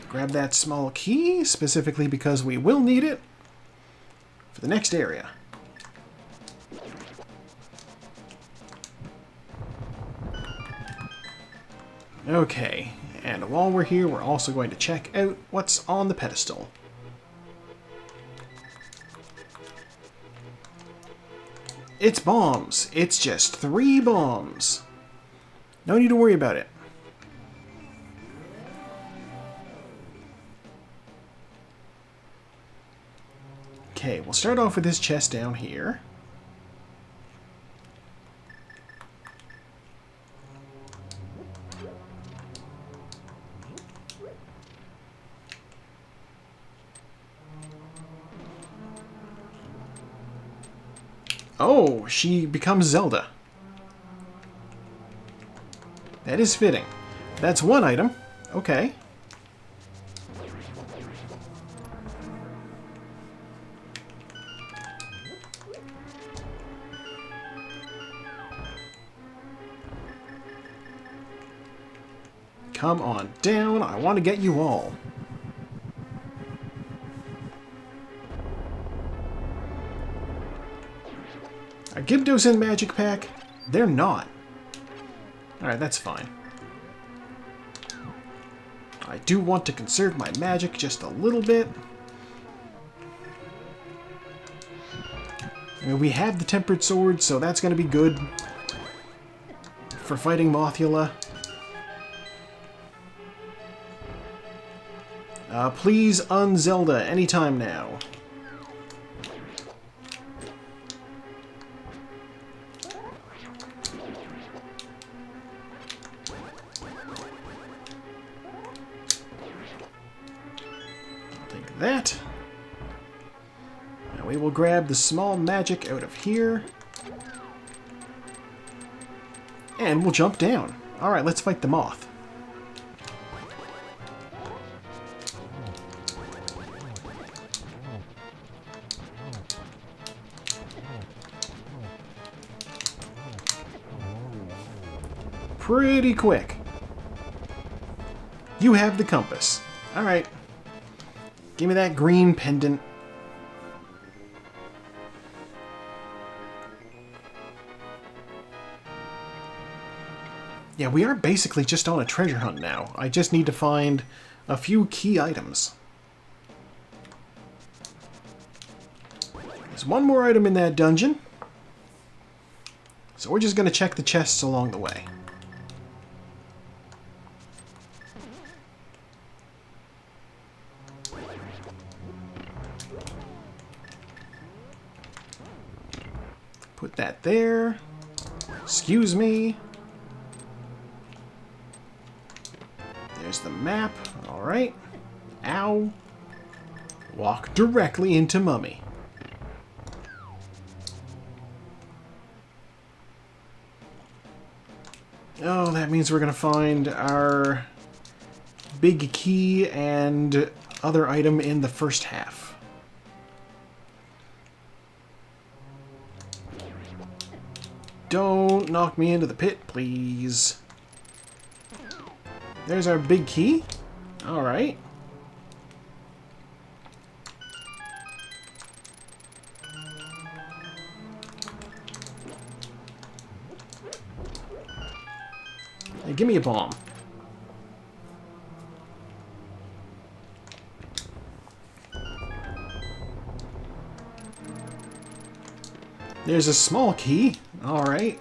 Grab that small key, specifically because we will need it for the next area. Okay, and while we're here, we're also going to check out what's on the pedestal. It's bombs. It's just 3 bombs. No need to worry about it. Okay, we'll start off with this chest down here. Oh, she becomes Zelda. That is fitting. That's 1 item. Okay. Come on down. I want to get you all. Are Gyptos in Magic Pack? They're not. Alright, that's fine. I do want to conserve my magic just a little bit. I mean, we have the Tempered Sword, so that's going to be good for fighting Mothula. Please un-Zelda anytime now. I'll take that. Now we will grab the small magic out of here. And we'll jump down. Alright, let's fight the moth. Pretty quick. You have the compass. Alright. Give me that green pendant. Yeah, we are basically just on a treasure hunt now. I just need to find a few key items. There's one more item in that dungeon. So we're just going to check the chests along the way. Put that there. Excuse me. There's the map. Alright. Ow. Walk directly into Mummy. Oh, that means we're going to find our big key and other item in the first half. Don't knock me into the pit, please. There's our big key. Alright. Hey, give me a bomb. There's a small key. Alright.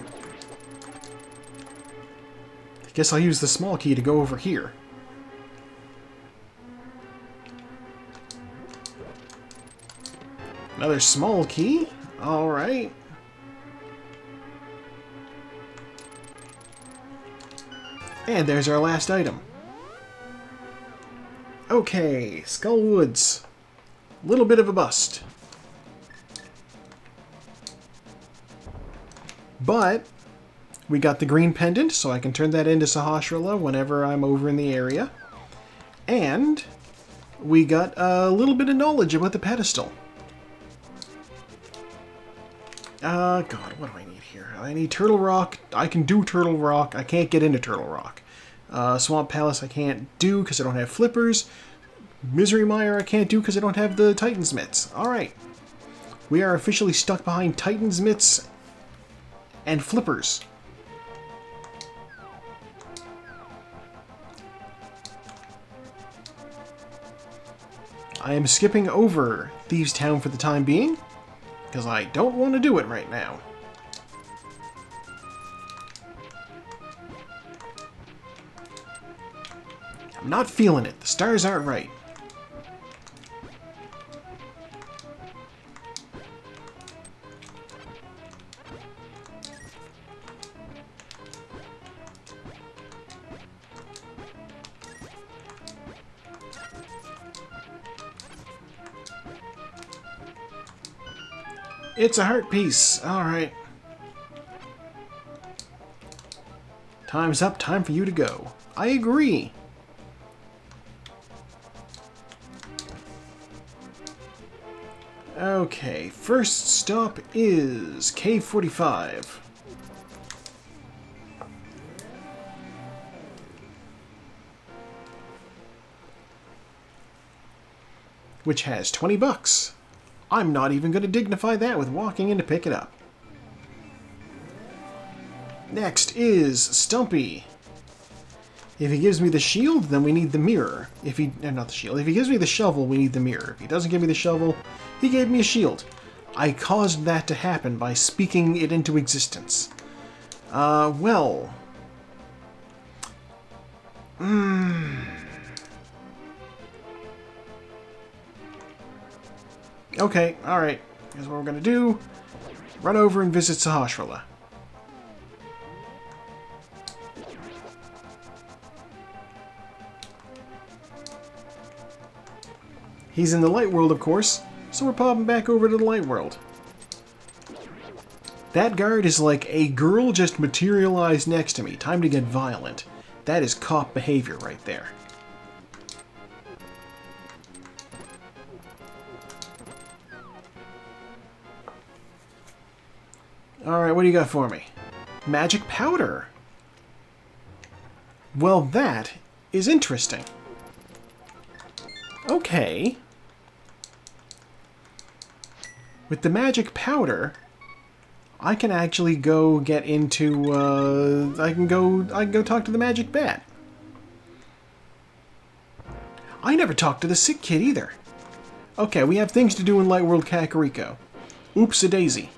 I guess I'll use the small key to go over here. Another small key. Alright. And there's our last item. Okay, Skull Woods. Little bit of a bust. But we got the green pendant, so I can turn that into Sahasrahla whenever I'm over in the area. And we got a little bit of knowledge about the pedestal. God, what do I need here? I need Turtle Rock. I can do Turtle Rock. I can't get into Turtle Rock. Swamp Palace I can't do because I don't have flippers. Misery Mire I can't do because I don't have the Titan's Mitts. Alright. We are officially stuck behind Titan's Mitts and flippers. I am skipping over Thieves' Town for the time being, because I don't want to do it right now. I'm not feeling it. The stars aren't right. It's a heart piece. Alright. Time's up. Time for you to go. I agree. Okay, first stop is Cave 45. Which has $20. I'm not even going to dignify that with walking in to pick it up. Next is Stumpy. If he gives me the shield, then we need the mirror. If he... not the shield. If he gives me the shovel, we need the mirror. If he doesn't give me the shovel, he gave me a shield. I caused that to happen by speaking it into existence. Well... Okay, alright. Here's what we're gonna do. Run over and visit Sahasrahla. He's in the light world, of course, so we're popping back over to the light world. That guard is like a girl just materialized next to me. Time to get violent. That is cop behavior right there. Alright, what do you got for me? Magic powder. Well, that is interesting. Okay. With the magic powder, I can actually go get into, I can go talk to the magic bat. I never talked to the sick kid either. Okay, we have things to do in Light World Kakariko. Oops-a-daisy.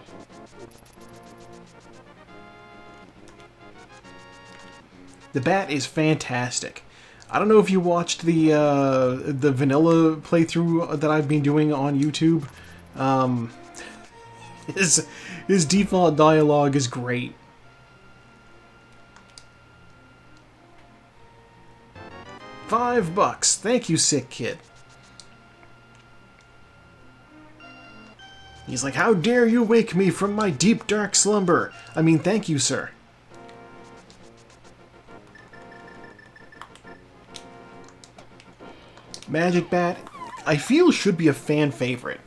The bat is fantastic. I don't know if you watched the vanilla playthrough that I've been doing on YouTube. His default dialogue is great. $5. Thank you, sick kid. He's like, how dare you wake me from my deep dark slumber? I mean, thank you, sir. Magic Bat, I feel should be a fan favorite.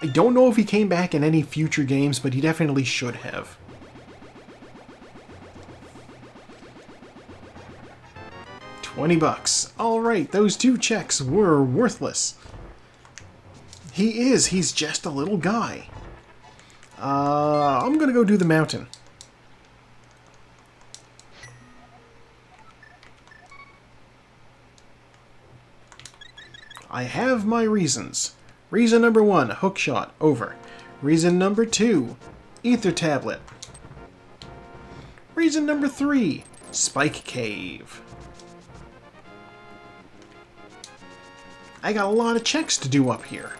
I don't know if he came back in any future games, but he definitely should have. $20. Alright, those 2 checks were worthless. He's just a little guy. I'm gonna go do the mountain. I have my reasons. Reason number 1, hookshot, over. Reason number 2, ether tablet. Reason number 3, spike cave. I got a lot of checks to do up here.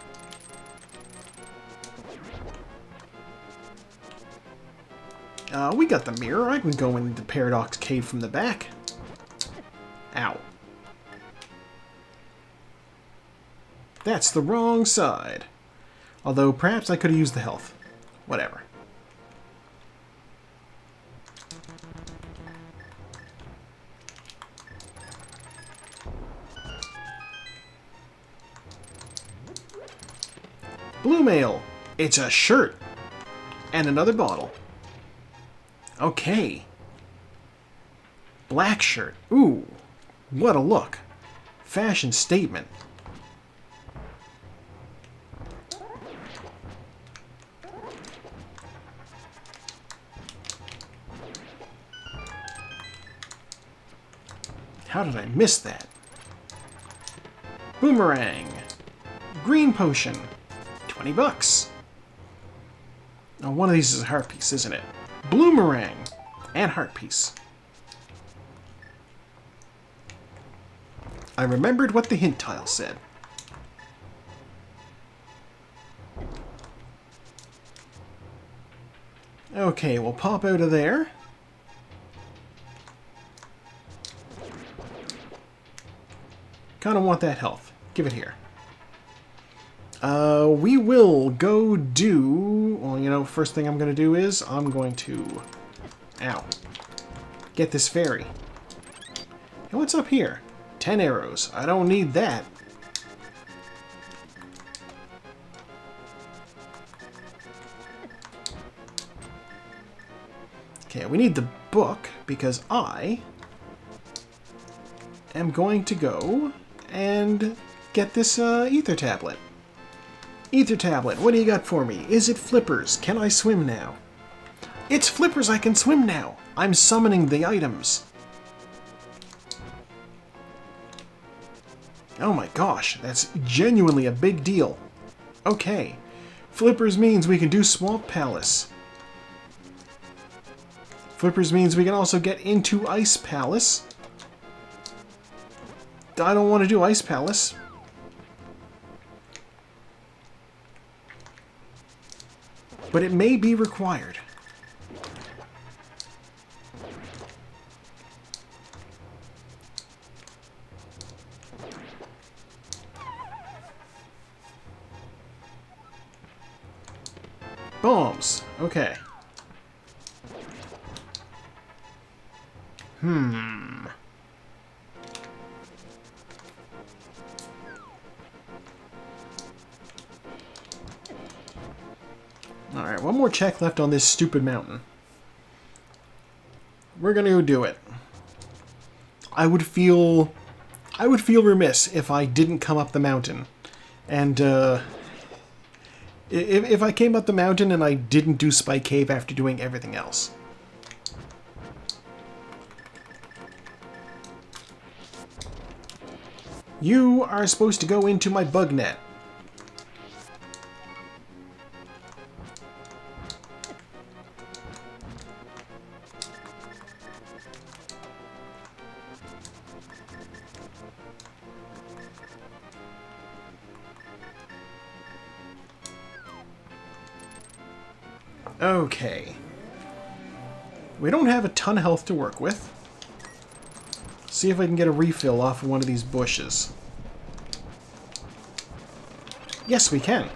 We got the mirror. I can go into Paradox Cave from the back. Ow. That's the wrong side. Although, perhaps I could have used the health. Whatever. Blue mail. It's a shirt. And another bottle. Okay. Black shirt. Ooh. What a look. Fashion statement. How did I miss that? Boomerang. Green potion. $20. Oh, one of these is a heart piece, isn't it? Bloomerang. And heart piece. I remembered what the hint tile said. Okay, we'll pop out of there. Kind of want that health. Give it here. We will go do... Well, you know, first thing I'm going to do is I'm going to... Ow. Get this fairy. And what's up here? 10 arrows. I don't need that. Okay, we need the book because I am going to go and get this ether tablet. Ether tablet, what do you got for me? Is it flippers? Can I swim now? It's flippers, I can swim now! I'm summoning the items. Oh my gosh, that's genuinely a big deal. Okay. Flippers means we can do Swamp Palace. Flippers means we can also get into Ice Palace. I don't want to do Ice Palace. But it may be required. Bombs. Okay. Alright, one more check left on this stupid mountain. We're gonna go do it. I would feel remiss if I didn't come up the mountain. And, if I came up the mountain and I didn't do Spike Cave after doing everything else. You are supposed to go into my bug net. Okay. We don't have a ton of health to work with. See if I can get a refill off of one of these bushes. Yes, we can.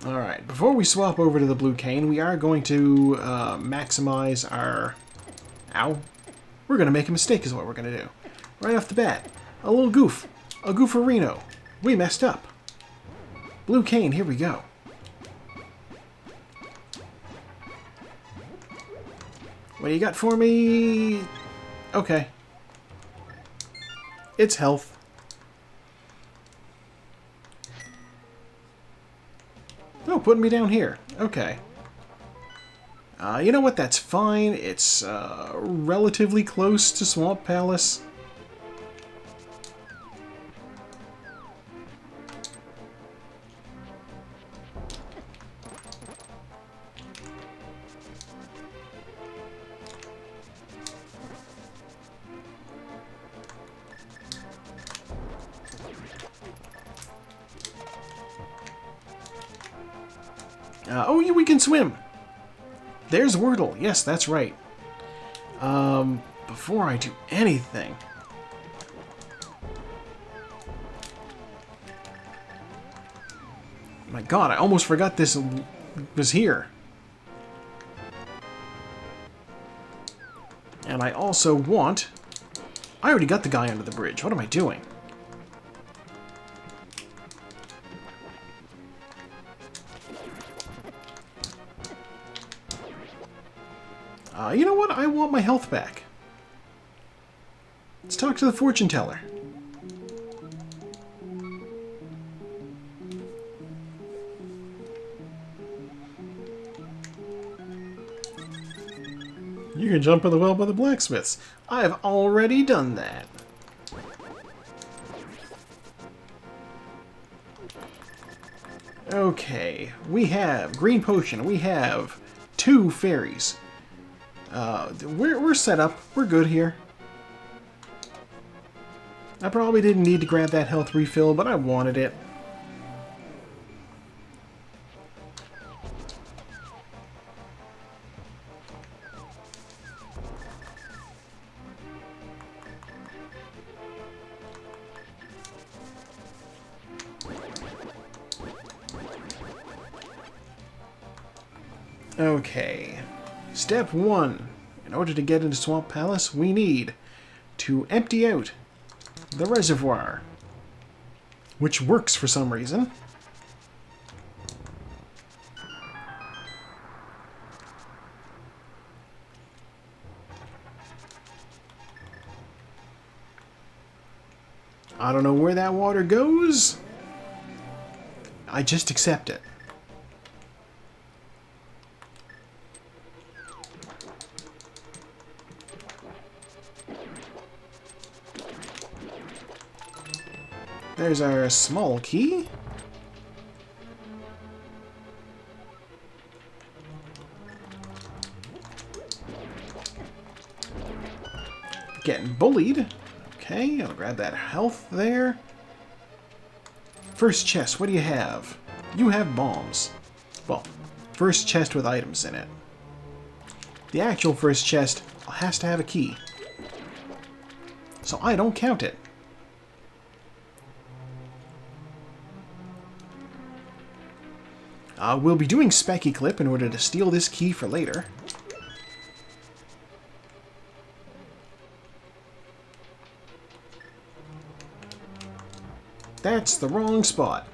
Alright, before we swap over to the blue cane, we are going to maximize our... Ow. We're going to make a mistake is what we're going to do. Right off the bat. A little goof. A gooferino. We messed up. Blue cane, here we go. What do you got for me? Okay. It's health. Oh, putting me down here. Okay. You know what? That's fine. It's relatively close to Swamp Palace. Oh, we can swim! There's Wordle. Yes, that's right. Before I do anything... My god, I almost forgot this was here. And I also want... I already got the guy under the bridge. What am I doing? You know what? I want my health back. Let's talk to the fortune teller. You can jump in the well by the blacksmiths. I've already done that. Okay, we have green potion. We have 2 fairies. We're set up. We're good here. I probably didn't need to grab that health refill, but I wanted it. Okay. Step 1. In order to get into Swamp Palace, we need to empty out the reservoir, which works for some reason. I don't know where that water goes. I just accept it. There's our small key. Getting bullied. Okay, I'll grab that health there. First chest, what do you have? You have bombs. Well, first chest with items in it. The actual first chest has to have a key. So I don't count it. We'll be doing Specky Clip in order to steal this key for later. That's the wrong spot.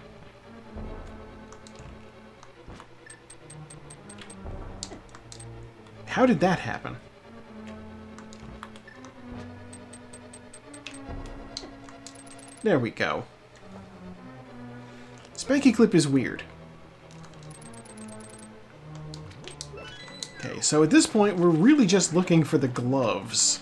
How did that happen? There we go. Specky Clip is weird. Okay, so at this point, we're really just looking for the gloves.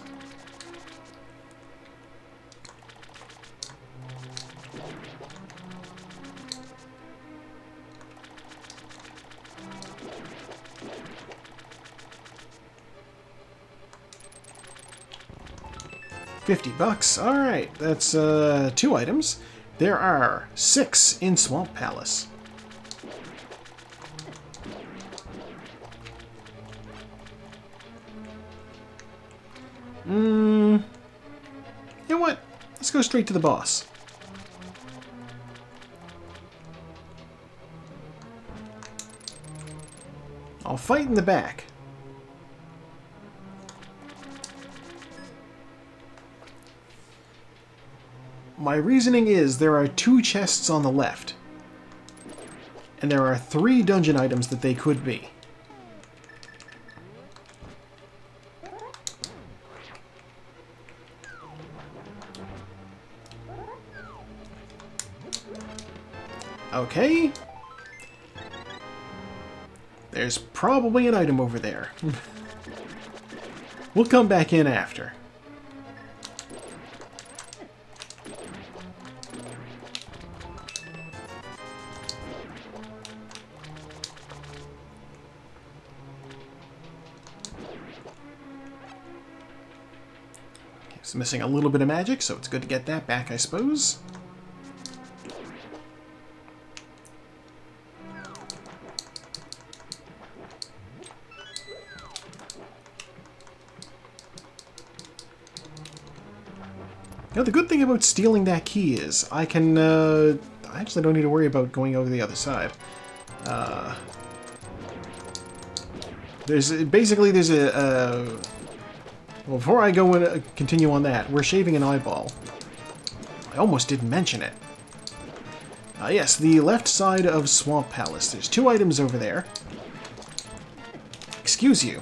$50. Alright, that's 2 items. There are 6 in Swamp Palace. You know what? Let's go straight to the boss. I'll fight in the back. My reasoning is there are 2 chests on the left, and there are 3 dungeon items that they could be. Okay. There's probably an item over there. We'll come back in after. It's missing a little bit of magic, so it's good to get that back, I suppose. Now, the good thing about stealing that key is I can, I actually don't need to worry about going over the other side. There's a, well, before I go and continue on that, we're shaving an eyeball. I almost didn't mention it. Yes, the left side of Swamp Palace. There's 2 items over there. Excuse you.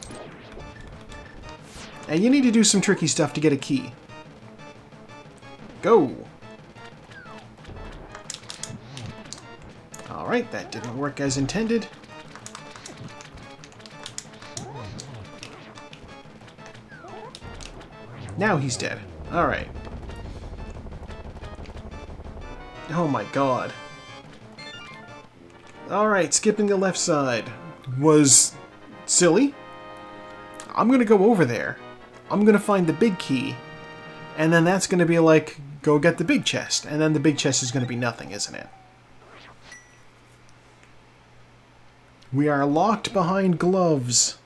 And you need to do some tricky stuff to get a key. Go! Alright, that didn't work as intended. Now he's dead. Alright. Oh my god. Alright, skipping the left side was silly. I'm gonna go over there. I'm gonna find the big key. And then that's gonna be like, go get the big chest. And then the big chest is gonna be nothing, isn't it? We are locked behind gloves.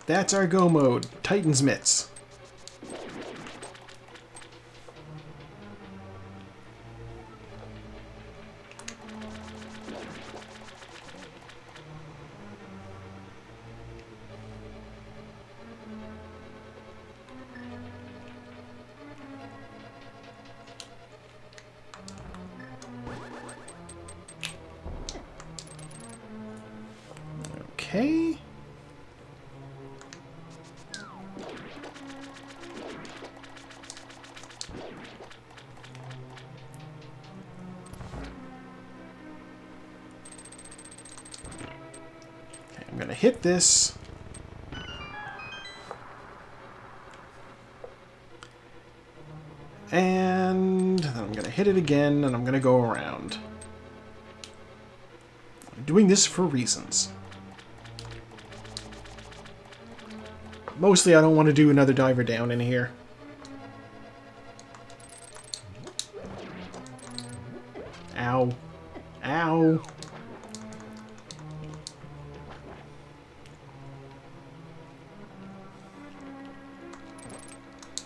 That's our go mode. Titan's mitts. Okay. gonna hit this. And then I'm gonna hit it again, and I'm gonna go around. I'm doing this for reasons. Mostly I don't want to do another diver down in here. Ow. Ow.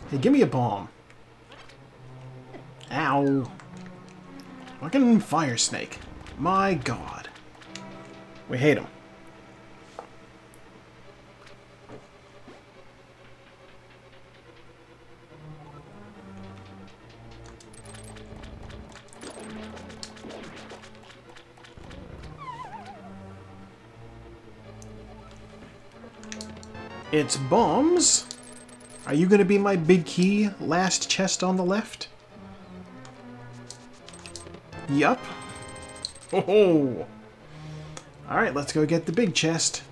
Hey, give me a bomb. Ow. Fucking fire snake. My god. We hate him. It's bombs. Are you going to be my big key last chest on the left? Yup. Oh. Alright, let's go get the big chest.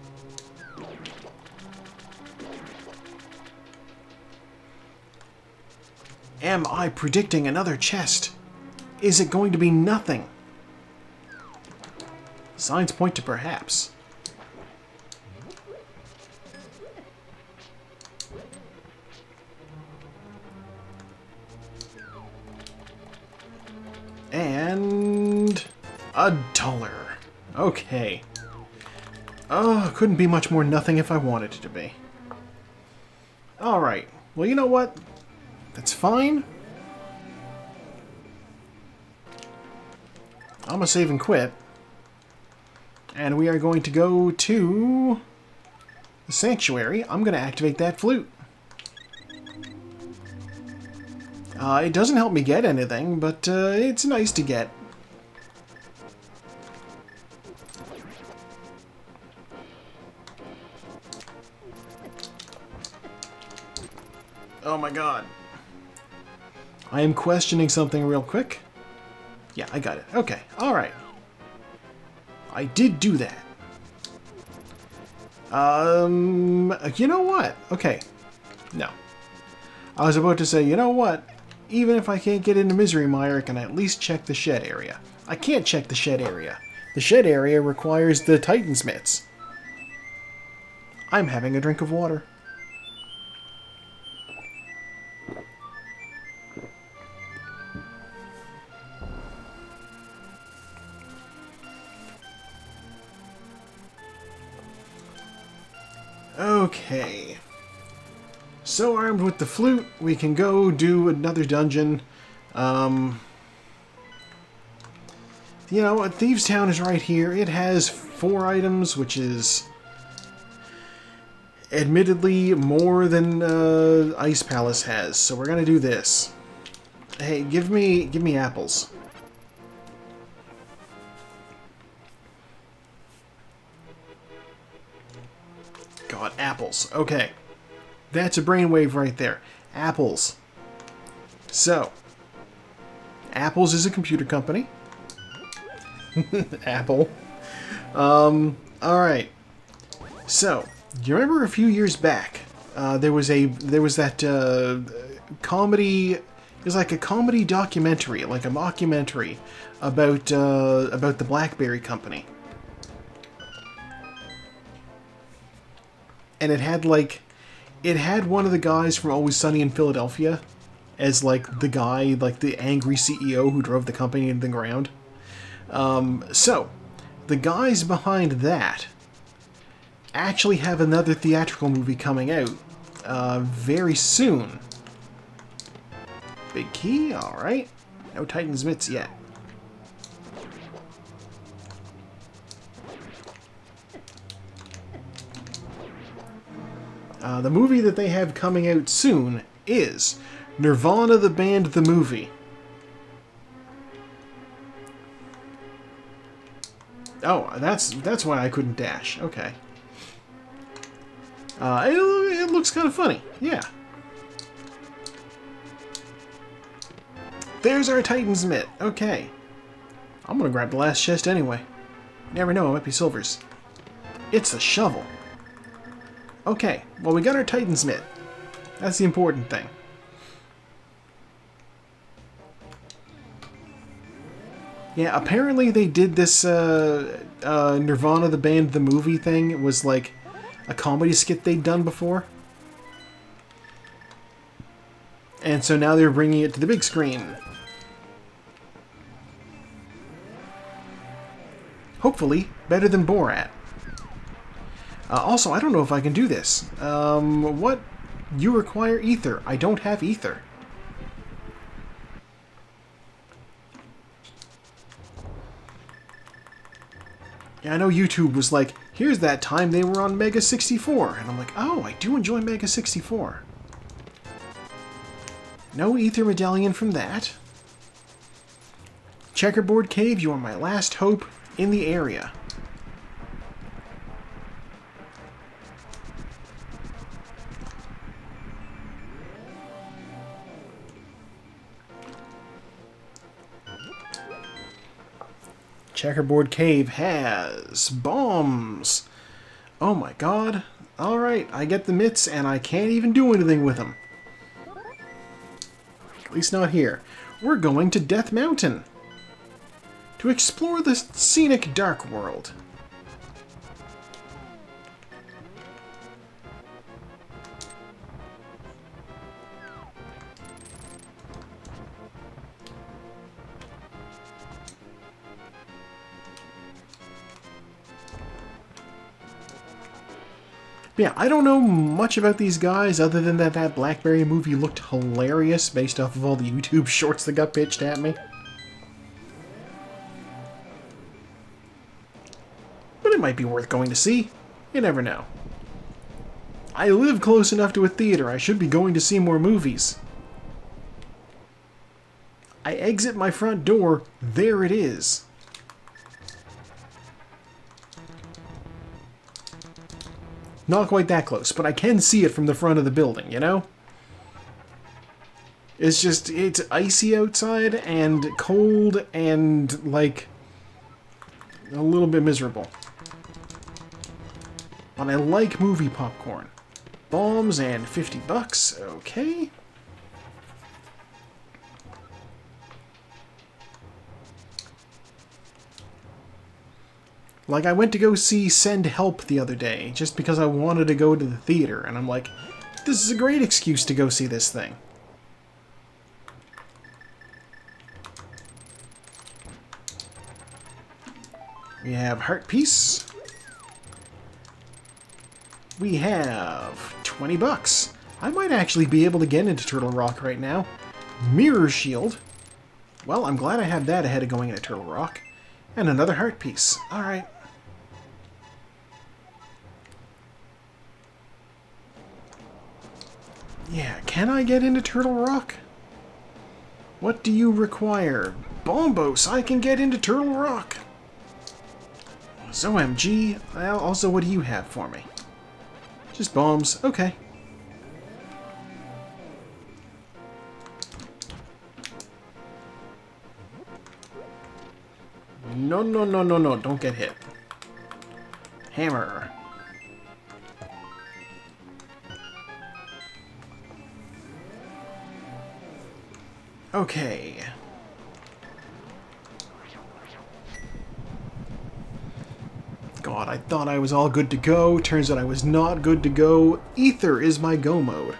Am I predicting another chest? Is it going to be nothing? Signs point to perhaps. And $1. Okay. Oh, couldn't be much more nothing if I wanted it to be. Alright. Well, you know what? That's fine. I'm gonna save and quit. And we are going to go to the sanctuary. I'm gonna activate that flute. It doesn't help me get anything, but it's nice to get. Oh my god. I am questioning something real quick. Yeah, I got it. Okay, alright. I did do that. You know what? Okay. No. I was about to say, you know what? Even if I can't get into Misery Mire, I can at least check the shed area. I can't check the shed area. The shed area requires the Titan's mitts. I'm having a drink of water. Okay. So armed with the flute, we can go do another dungeon. You know, Thieves' Town is right here. It has 4 items, which is admittedly more than Ice Palace has. So we're gonna do this. Hey, give me apples. God, apples. Okay. That's a brainwave right there. Apples. So, Apples is a computer company. Apple. Alright. So, do you remember a few years back, there was that comedy, it was like a comedy documentary, like a mockumentary about the BlackBerry company. And it had one of the guys from Always Sunny in Philadelphia as like the guy, like the angry CEO who drove the company into the ground. So, the guys behind that actually have another theatrical movie coming out very soon. Big key, alright. No Titan's mitts yet. The movie that they have coming out soon is Nirvana the Band the Movie. Oh, that's why I couldn't dash. Okay. It looks kind of funny. Yeah. There's our Titan's mitt. Okay. I'm gonna grab the last chest anyway. Never know, it might be silvers. It's a shovel. Okay, well we got our Titan's Mitt. That's the important thing. Yeah, apparently they did this Nirvana the band, the movie thing. It was like a comedy skit they'd done before. And so now they're bringing it to the big screen. Hopefully, better than Borat. Also, I don't know if I can do this. What? You require ether. I don't have ether. Yeah, I know YouTube was like, here's that time they were on Mega 64. And I'm like, oh, I do enjoy Mega 64. No ether medallion from that. Checkerboard Cave, you are my last hope in the area. Checkerboard Cave has bombs. Oh my god. Alright, I get the mitts and I can't even do anything with them. At least not here. We're going to Death Mountain to explore the scenic Dark World. Yeah, I don't know much about these guys other than that Blackberry movie looked hilarious based off of all the YouTube shorts that got pitched at me. But it might be worth going to see. You never know. I live close enough to a theater. I should be going to see more movies. I exit my front door. There it is. Not quite that close, but I can see it from the front of the building, you know? It's just, it's icy outside and cold and, like, a little bit miserable. But I like movie popcorn. Bombs and $50, okay. Like, I went to go see Send Help the other day, just because I wanted to go to the theater, and I'm like, this is a great excuse to go see this thing. We have Heart Piece. We have $20. I might actually be able to get into Turtle Rock right now. Mirror Shield. Well, I'm glad I have that ahead of going into Turtle Rock. And another Heart Piece. Alright. Yeah, can I get into Turtle Rock? What do you require? Bombos, I can get into Turtle Rock! OMG. Well, also, what do you have for me? Just bombs. Okay. No, no, no, no, no. Don't get hit. Hammer. Okay. God, I thought I was all good to go. Turns out I was not good to go. Ether is my go mode.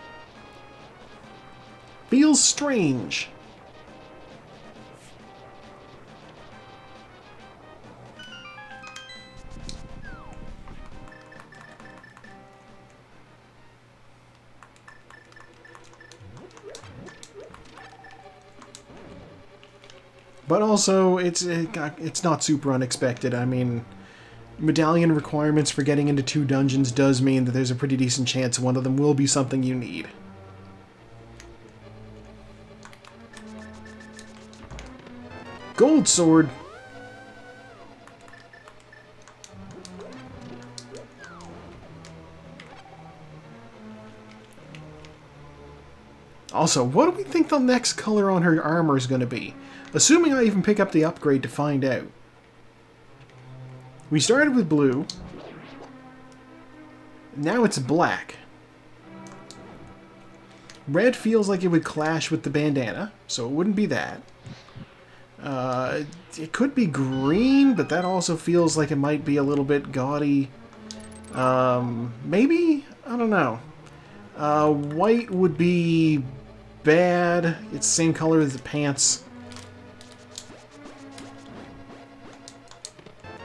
Feels strange. But also, it's not super unexpected. I mean, medallion requirements for getting into 2 dungeons does mean that there's a pretty decent chance one of them will be something you need. Gold sword. Also, what do we think the next color on her armor is going to be? Assuming I even pick up the upgrade to find out. We started with blue. Now it's black. Red feels like it would clash with the bandana, so it wouldn't be that. It could be green, but that also feels like it might be a little bit gaudy. Maybe? I don't know. White would be bad. It's the same color as the pants.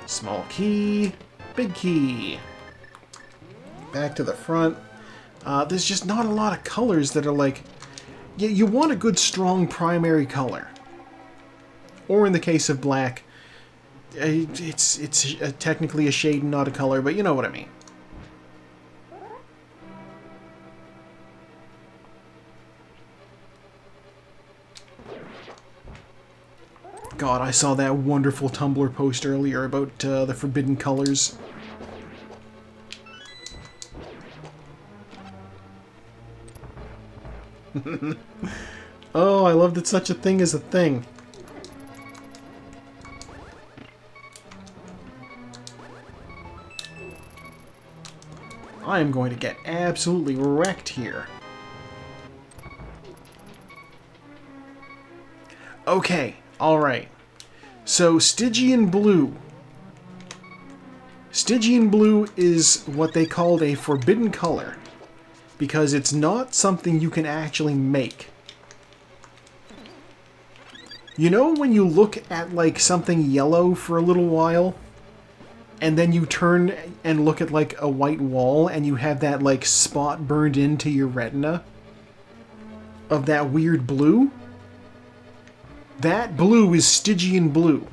Small key, big key. Back to the front. There's just not a lot of colors that are like... You want a good, strong primary color. Or in the case of black, it's technically a shade and not a color, but you know what I mean. God, I saw that wonderful Tumblr post earlier about the forbidden colors. Oh, I love that such a thing is a thing. I am going to get absolutely wrecked here. Okay, alright. So, Stygian Blue. Stygian Blue is what they called a forbidden color, because it's not something you can actually make. You know when you look at, like, something yellow for a little while, and then you turn and look at, like, a white wall, and you have that, like, spot burned into your retina of that weird blue? That blue is Stygian Blue.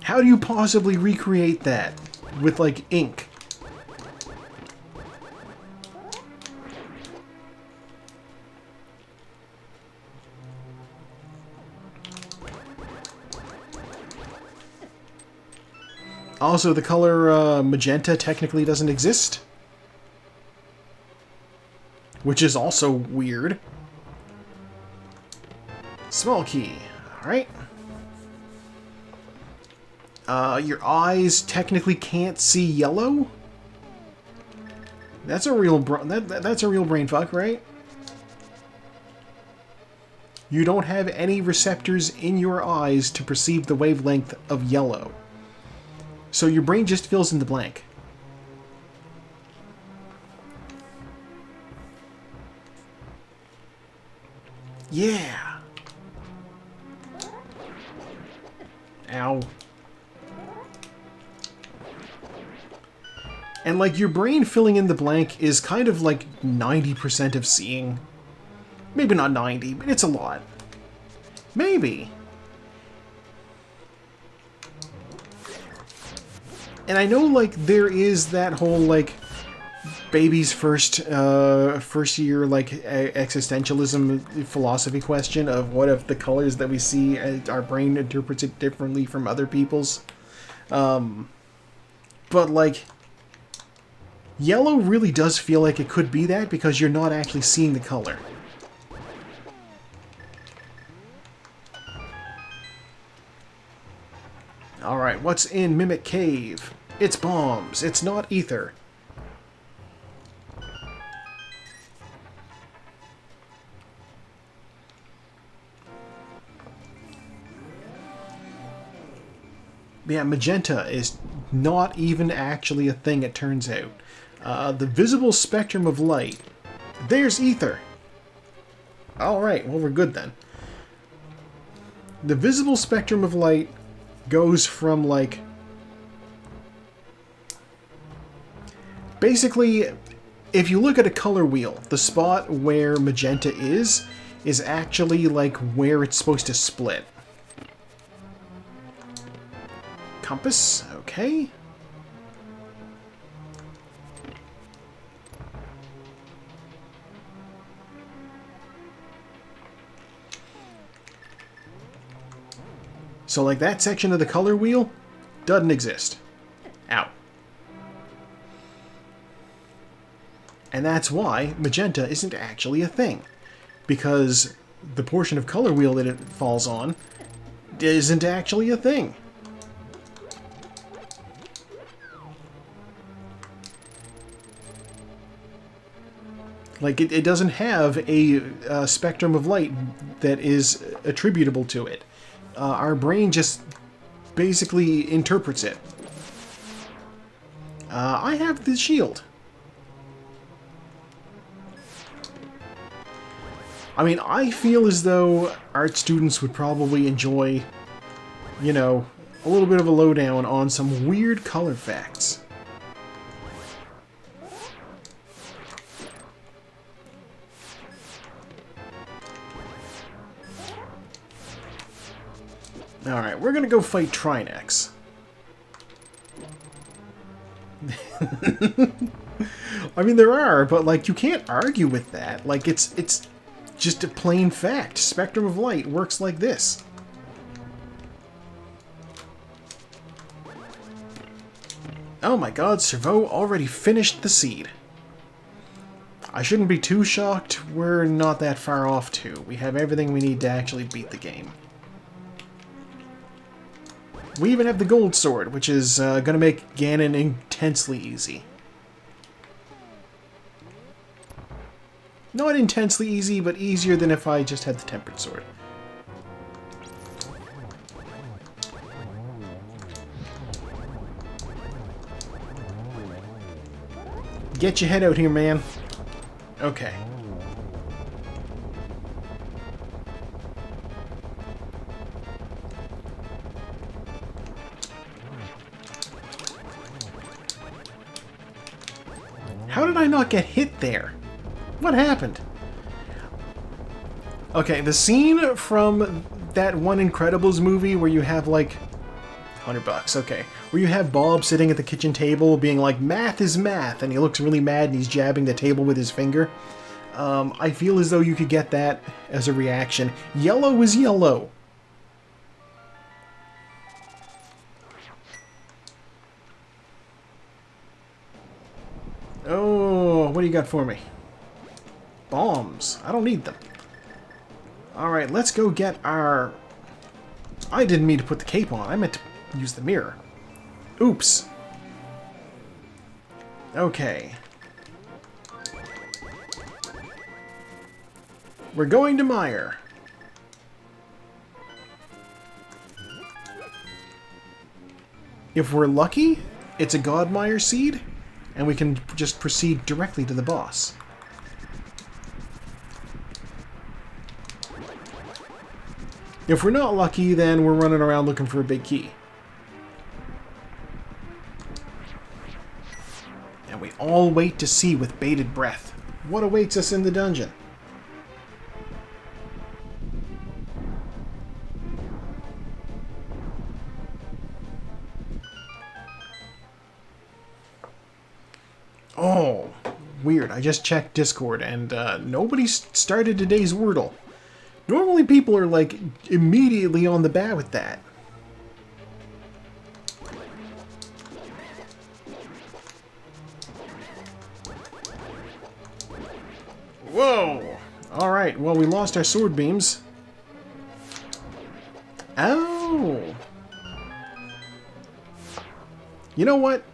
How do you possibly recreate that with, like, ink? Also, the color magenta technically doesn't exist, which is also weird. Small key. Alright. Your eyes technically can't see yellow? That's a real that's a real brain fuck, right? You don't have any receptors in your eyes to perceive the wavelength of yellow. So your brain just fills in the blank. Yeah. Ow. And like your brain filling in the blank is kind of like 90% of seeing. Maybe not 90, but it's a lot. Maybe. And I know, like, there is that whole, like, baby's first year, like, existentialism philosophy question of what if the colors that we see, our brain interprets it differently from other people's. But, like, yellow really does feel like it could be that because you're not actually seeing the color. Alright, what's in Mimic Cave? It's bombs. It's not ether. Yeah, magenta is not even actually a thing, it turns out. The visible spectrum of light. There's ether. Alright, well, we're good then. The visible spectrum of light goes from, like... Basically, if you look at a color wheel, the spot where magenta is actually, like, where it's supposed to split. Compass, okay. So, like, that section of the color wheel doesn't exist. Ow. And that's why magenta isn't actually a thing. Because the portion of color wheel that it falls on isn't actually a thing. Like, it doesn't have a spectrum of light that is attributable to it. Our brain just basically interprets it. I have the shield. I mean, I feel as though art students would probably enjoy, you know, a little bit of a lowdown on some weird color facts. Alright, we're gonna go fight Trinex. I mean, there are, but, like, you can't argue with that. Like, it's just a plain fact. Spectrum of light works like this. Oh my god, Servo already finished the seed. I shouldn't be too shocked. We're not that far off, too. We have everything we need to actually beat the game. We even have the gold sword, which is going to make Ganon intensely easy. Not intensely easy, but easier than if I just had the tempered sword. Get your head out here, man. Okay. How did I not get hit there? What happened? Okay, the scene from that one Incredibles movie where you have like $100, okay, where you have Bob sitting at the kitchen table being like, math is math, and he looks really mad and he's jabbing the table with his finger. I feel as though you could get that as a reaction. Yellow is yellow. Oh, what do you got for me? Bombs. I don't need them. Alright, let's go get our... I didn't mean to put the cape on. I meant to use the mirror. Oops. Okay. We're going to Mire. If we're lucky, it's a Godmire seed, and we can just proceed directly to the boss. If we're not lucky, then we're running around looking for a big key. And we all wait to see with bated breath what awaits us in the dungeon. Oh, weird. I just checked Discord and nobody started today's Wordle. Normally people are like immediately on the bat with that. Whoa! Alright, well we lost our sword beams. Oh! You know what?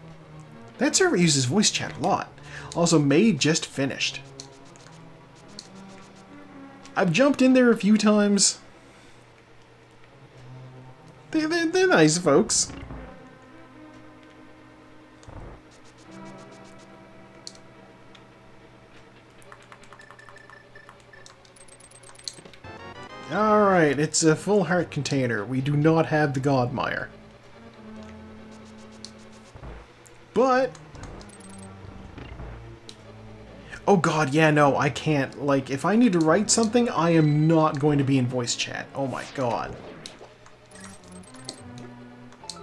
That server uses voice chat a lot. Also, Maid just finished. I've jumped in there a few times. They're nice folks. Alright, it's a full heart container. We do not have the Godmire. But... oh god, yeah, no, I can't. Like, if I need to write something, I am not going to be in voice chat. Oh my god.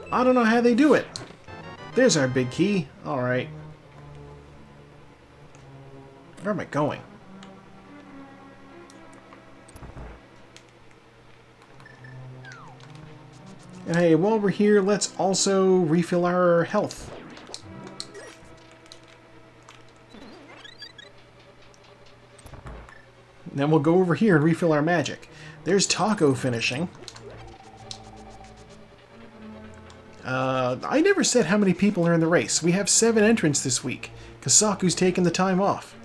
I don't know how they do it. There's our big key. Alright. Where am I going? And hey, while we're here, let's also refill our health. Then we'll go over here and refill our magic. There's Taco finishing. I never said how many people are in the race. We have 7 entrants this week, because Saku's taken the time off.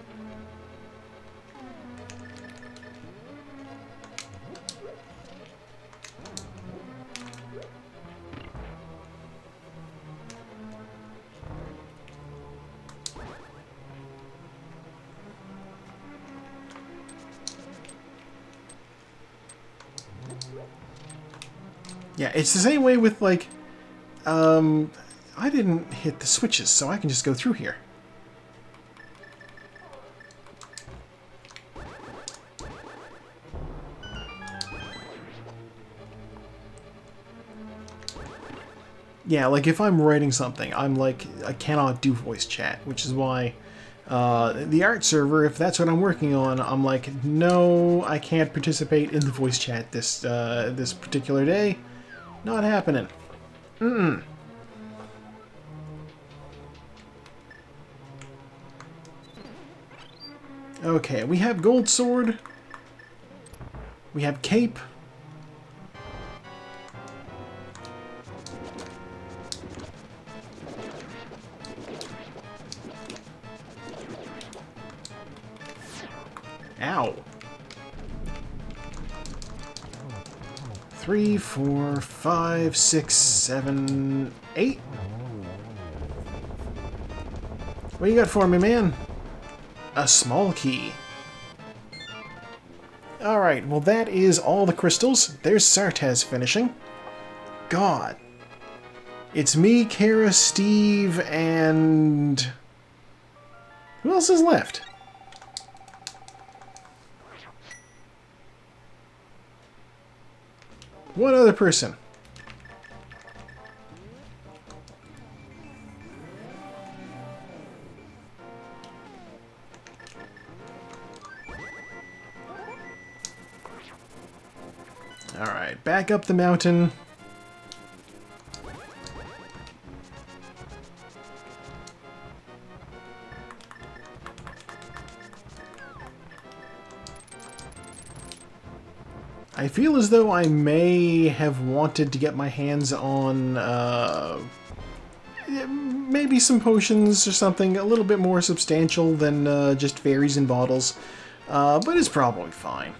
Yeah, it's the same way with, like, I didn't hit the switches, so I can just go through here. Yeah, like if I'm writing something, I'm like, I cannot do voice chat, which is why the art server, if that's what I'm working on, I'm like, no, I can't participate in the voice chat this particular day. Not happening. Mm-mm. Okay, we have Gold Sword. We have Cape. Ow. 3, 4, 5, 6, 7, 8. What you got for me, man? A small key. Alright, well that is all the crystals. There's Sartaz finishing. God. It's me, Kara, Steve, and... who else is left? One other person. Alright, back up the mountain. I feel as though I may have wanted to get my hands on maybe some potions or something a little bit more substantial than just fairies in bottles, but it's probably fine.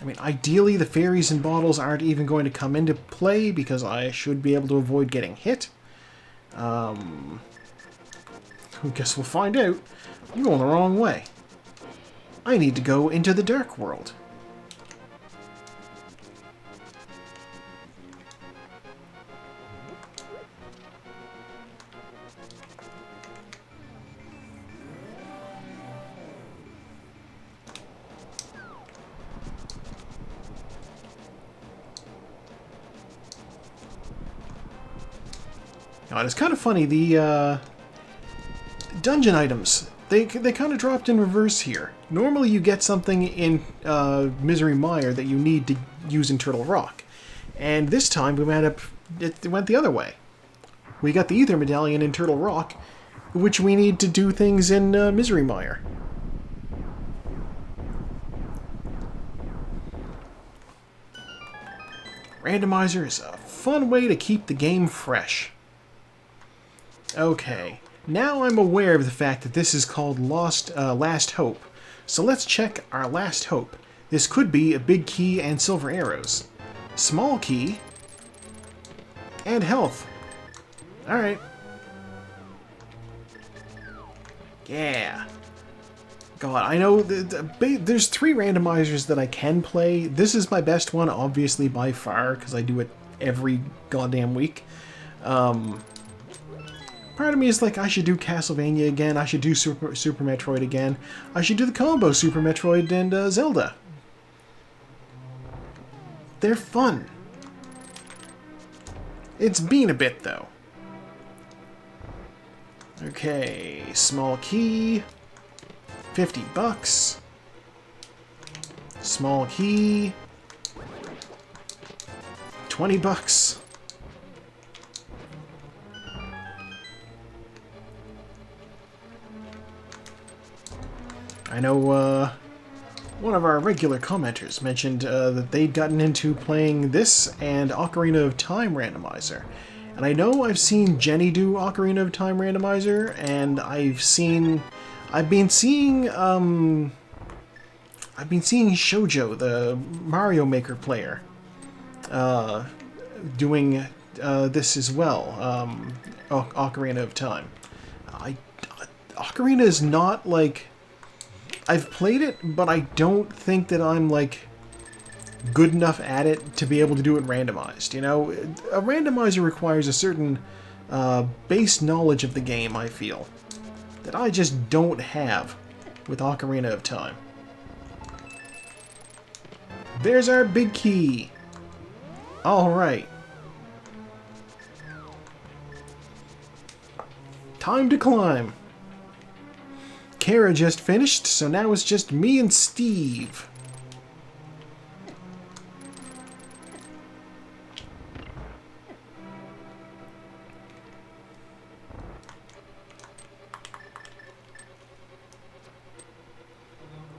I mean, ideally the fairies in bottles aren't even going to come into play because I should be able to avoid getting hit. I guess we'll find out. I'm going the wrong way. I need to go into the dark world. Now, it's kind of funny, the dungeon items, they kind of dropped in reverse here. Normally you get something in Misery Mire that you need to use in Turtle Rock. And this time it went the other way. We got the Ether Medallion in Turtle Rock, which we need to do things in Misery Mire. Randomizer is a fun way to keep the game fresh. Okay, now I'm aware of the fact that this is called Last Hope. So let's check our Last Hope. This could be a big key and silver arrows. Small key. And health. Alright. Yeah. God, I know there's 3 randomizers that I can play. This is my best one, obviously, by far, because I do it every goddamn week. Part of me is like, I should do Castlevania again, I should do Super Metroid again, I should do the combo Super Metroid and Zelda. They're fun. It's been a bit, though. Okay, small key, 50 bucks. Small key, 20 bucks. I know one of our regular commenters mentioned that they'd gotten into playing this and Ocarina of Time Randomizer. And I know I've seen Jenny do Ocarina of Time Randomizer, and I've been seeing Shoujo, the Mario Maker player, doing this as well, Ocarina of Time. Ocarina is not, like... I've played it, but I don't think that I'm, like, good enough at it to be able to do it randomized, you know? A randomizer requires a certain base knowledge of the game, I feel, that I just don't have with Ocarina of Time. There's our big key! Alright. Time to climb! Kara just finished, so now it's just me and Steve.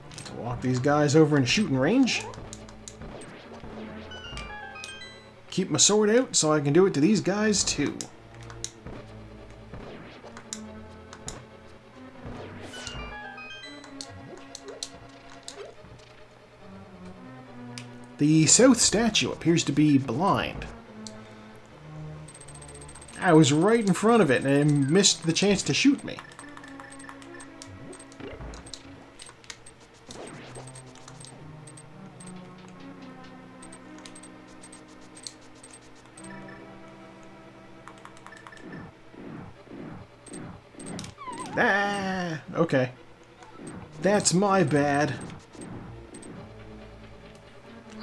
Let's walk these guys over in shooting range. Keep my sword out so I can do it to these guys too. The south statue appears to be blind. I was right in front of it and it missed the chance to shoot me. Ah, okay. That's my bad.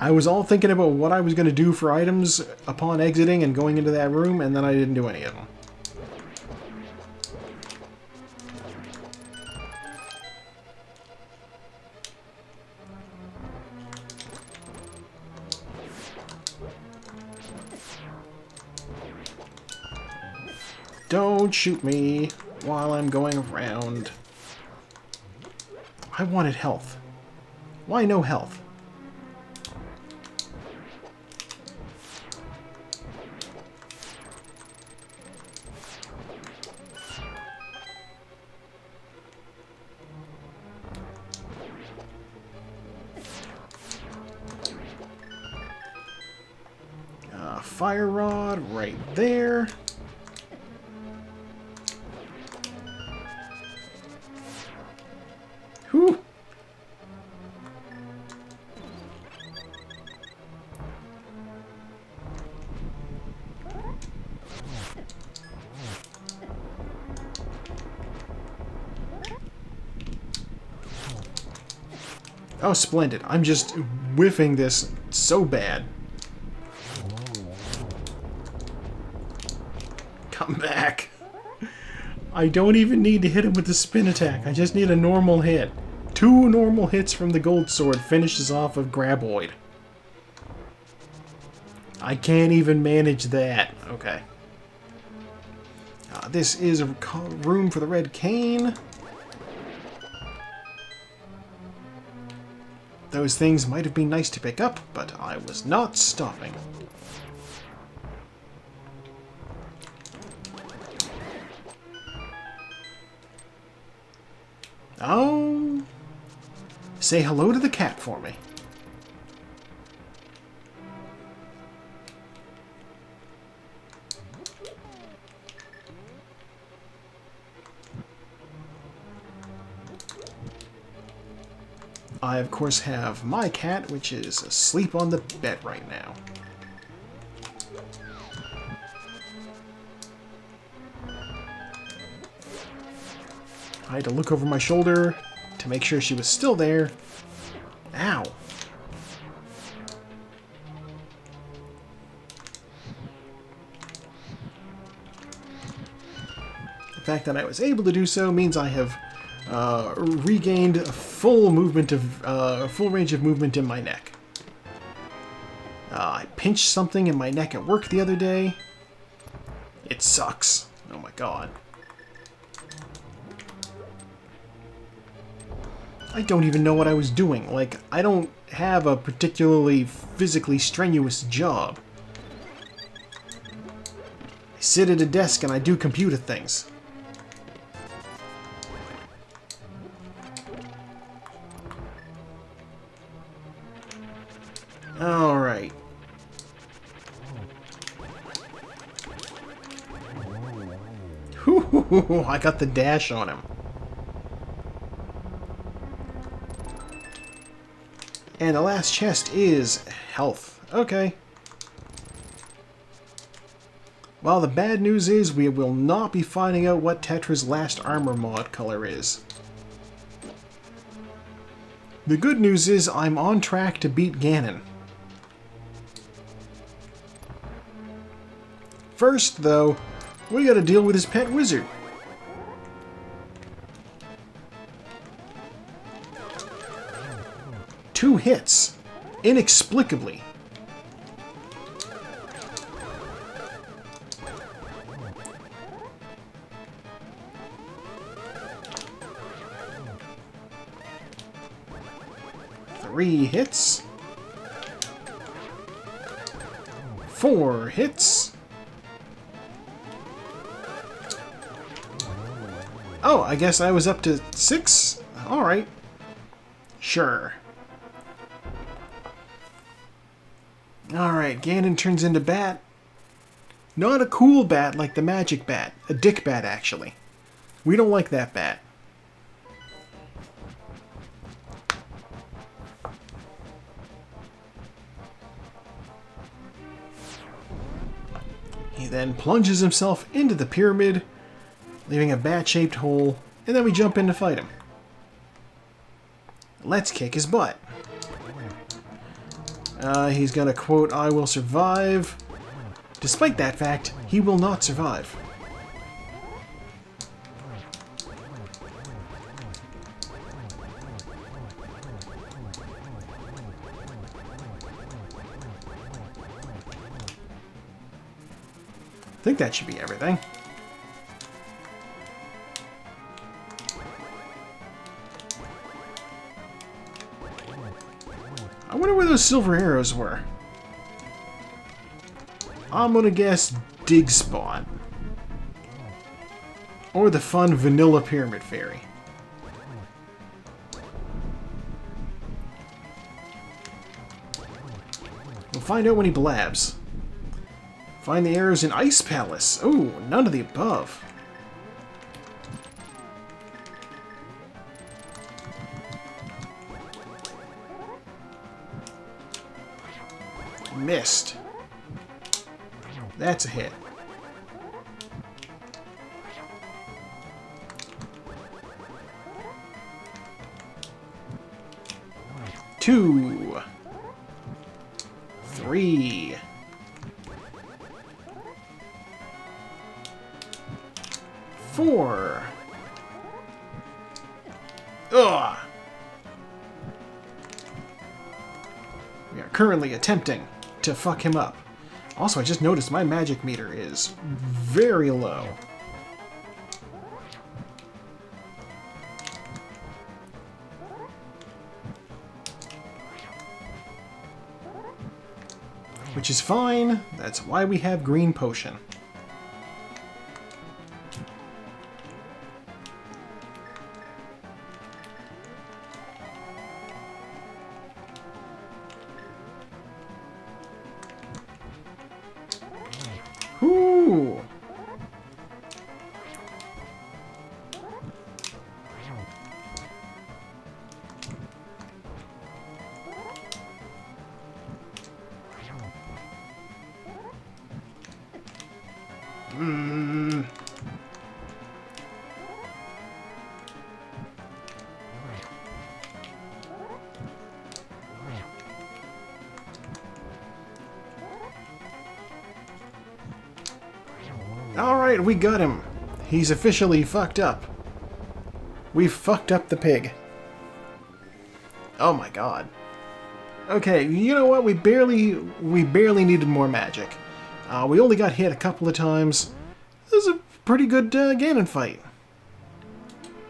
I was all thinking about what I was going to do for items upon exiting and going into that room, and then I didn't do any of them. Don't shoot me while I'm going around. I wanted health. Why no health? Fire rod right there. Whew. Oh, splendid. I'm just whiffing this so bad. Come back. I don't even need to hit him with the spin attack. I just need a normal hit. 2 normal hits from the gold sword finishes off of Graboid. I can't even manage that. Okay. This is a room for the red cane. Those things might have been nice to pick up, but I was not stopping. Oh, say hello to the cat for me. I, of course, have my cat, which is asleep on the bed right now. I had to look over my shoulder to make sure she was still there. Ow. The fact that I was able to do so means I have regained full movement of full range of movement in my neck. I pinched something in my neck at work the other day. It sucks. Oh my god. I don't even know what I was doing. Like, I don't have a particularly physically strenuous job. I sit at a desk and I do computer things. Alright. I got the dash on him. And the last chest is health. Okay. Well, the bad news is we will not be finding out what Tetra's last armor mod color is. The good news is I'm on track to beat Ganon. First, though, we gotta deal with his pet wizard. Two hits. Inexplicably. Three hits. 4 hits. Oh, I guess I was up to 6? Alright. Sure. Alright, Ganon turns into Bat. Not a cool bat like the magic bat. A dick bat, actually. We don't like that bat. He then plunges himself into the pyramid, leaving a bat-shaped hole, and then we jump in to fight him. Let's kick his butt. He's gonna quote, "I will survive." Despite that fact, he will not survive. I think that should be everything. I wonder where those silver arrows were. I'm gonna guess Dig Spot. Or the fun vanilla pyramid fairy. We'll find out when he blabs. Find the arrows in Ice Palace. Oh, none of the above. Missed. That's a hit. Two. 3. 4. Ugh. We are currently attempting to fuck him up. Also, I just noticed my magic meter is very low. Which is fine. That's why we have green potion. Ooh. Alright, we got him. He's officially fucked up. We fucked up the pig. Oh my god. Okay, you know what? We barely needed more magic. We only got hit a couple of times. This is a pretty good Ganon fight.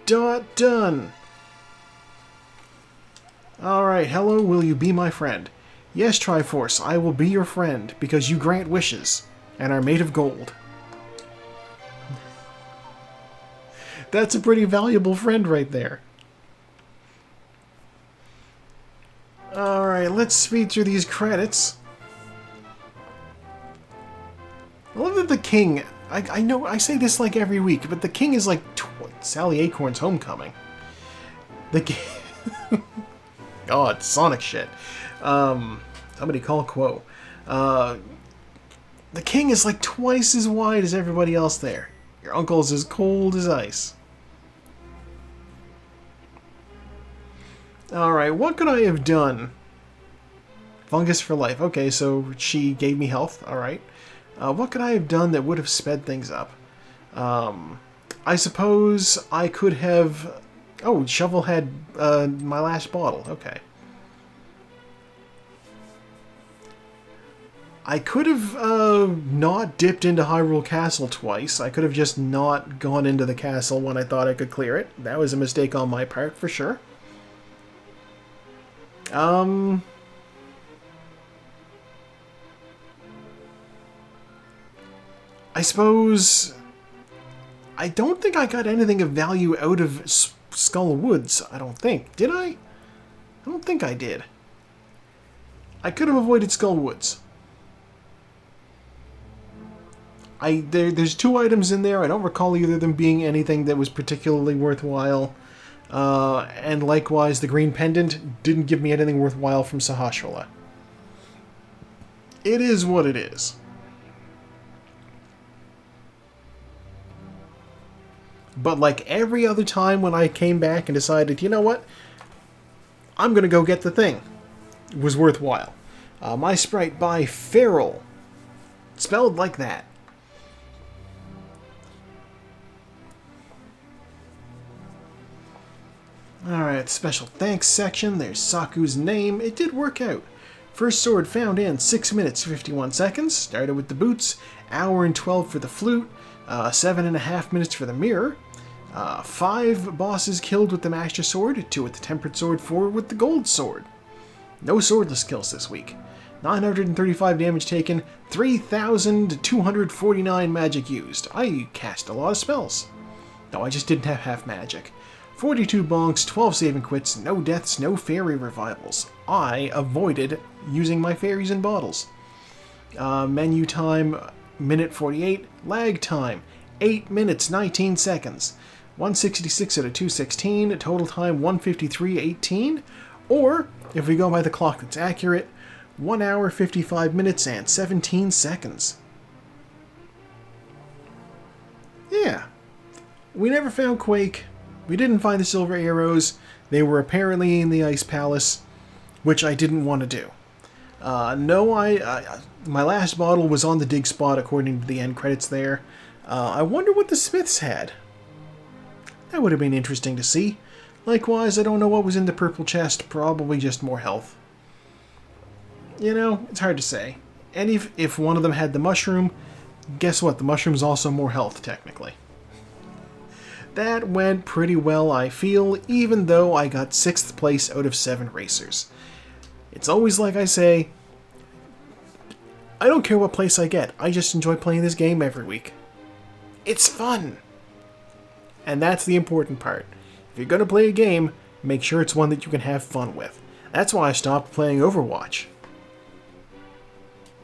Done. Alright, hello, will you be my friend? Yes, Triforce, I will be your friend, because you grant wishes, and are made of gold. That's a pretty valuable friend right there. Alright, let's speed through these credits. I love that the king... I know I say this like every week, but the king is like Sally Acorn's homecoming. The king... God, Sonic shit. Somebody call Quo. The king is like twice as wide as everybody else there. Your uncle's as cold as ice. Alright, what could I have done? Fungus for life. Okay, so she gave me health. Alright. What could I have done that would have sped things up? I suppose I could have... Oh, Shovel had my last bottle. Okay. I could have not dipped into Hyrule Castle twice. I could have just not gone into the castle when I thought I could clear it. That was a mistake on my part, for sure. I suppose... I don't think I got anything of value out of Skull Woods, I don't think. Did I? I don't think I did. I could have avoided Skull Woods. There's 2 items in there. I don't recall either of them being anything that was particularly worthwhile. And likewise, the green pendant didn't give me anything worthwhile from Sahasrahla. It is what it is. But like every other time when I came back and decided, you know what? I'm going to go get the thing. It was worthwhile. My Sprite by Feral. Spelled like that. Alright, special thanks section. There's Saku's name. It did work out. First sword found in 6 minutes 51 seconds. Started with the boots. Hour and 12 for the flute. 7.5 minutes for the mirror. 5 bosses killed with the Master Sword. 2 with the Tempered Sword. 4 with the Gold Sword. No swordless kills this week. 935 damage taken. 3,249 magic used. I cast a lot of spells. No, I just didn't have half magic. 42 bonks, 12 saving quits, no deaths, no fairy revivals. I avoided using my fairies in bottles. Menu time, minute 48. Lag time, 8 minutes, 19 seconds. 166 out of 216, total time 153.18. Or, if we go by the clock that's accurate, 1 hour, 55 minutes, and 17 seconds. Yeah. We never found Quake. We didn't find the silver arrows. They were apparently in the Ice Palace, which I didn't want to do. My last bottle was on the dig spot according to the end credits there. I wonder what the Smiths had. That would have been interesting to see. Likewise, I don't know what was in the purple chest. Probably just more health. You know, it's hard to say. And if one of them had the mushroom, guess what? The mushroom's also more health, technically. That went pretty well, I feel, even though I got 6th place out of 7 racers. It's always like I say, I don't care what place I get, I just enjoy playing this game every week. It's fun! And that's the important part. If you're going to play a game, make sure it's one that you can have fun with. That's why I stopped playing Overwatch.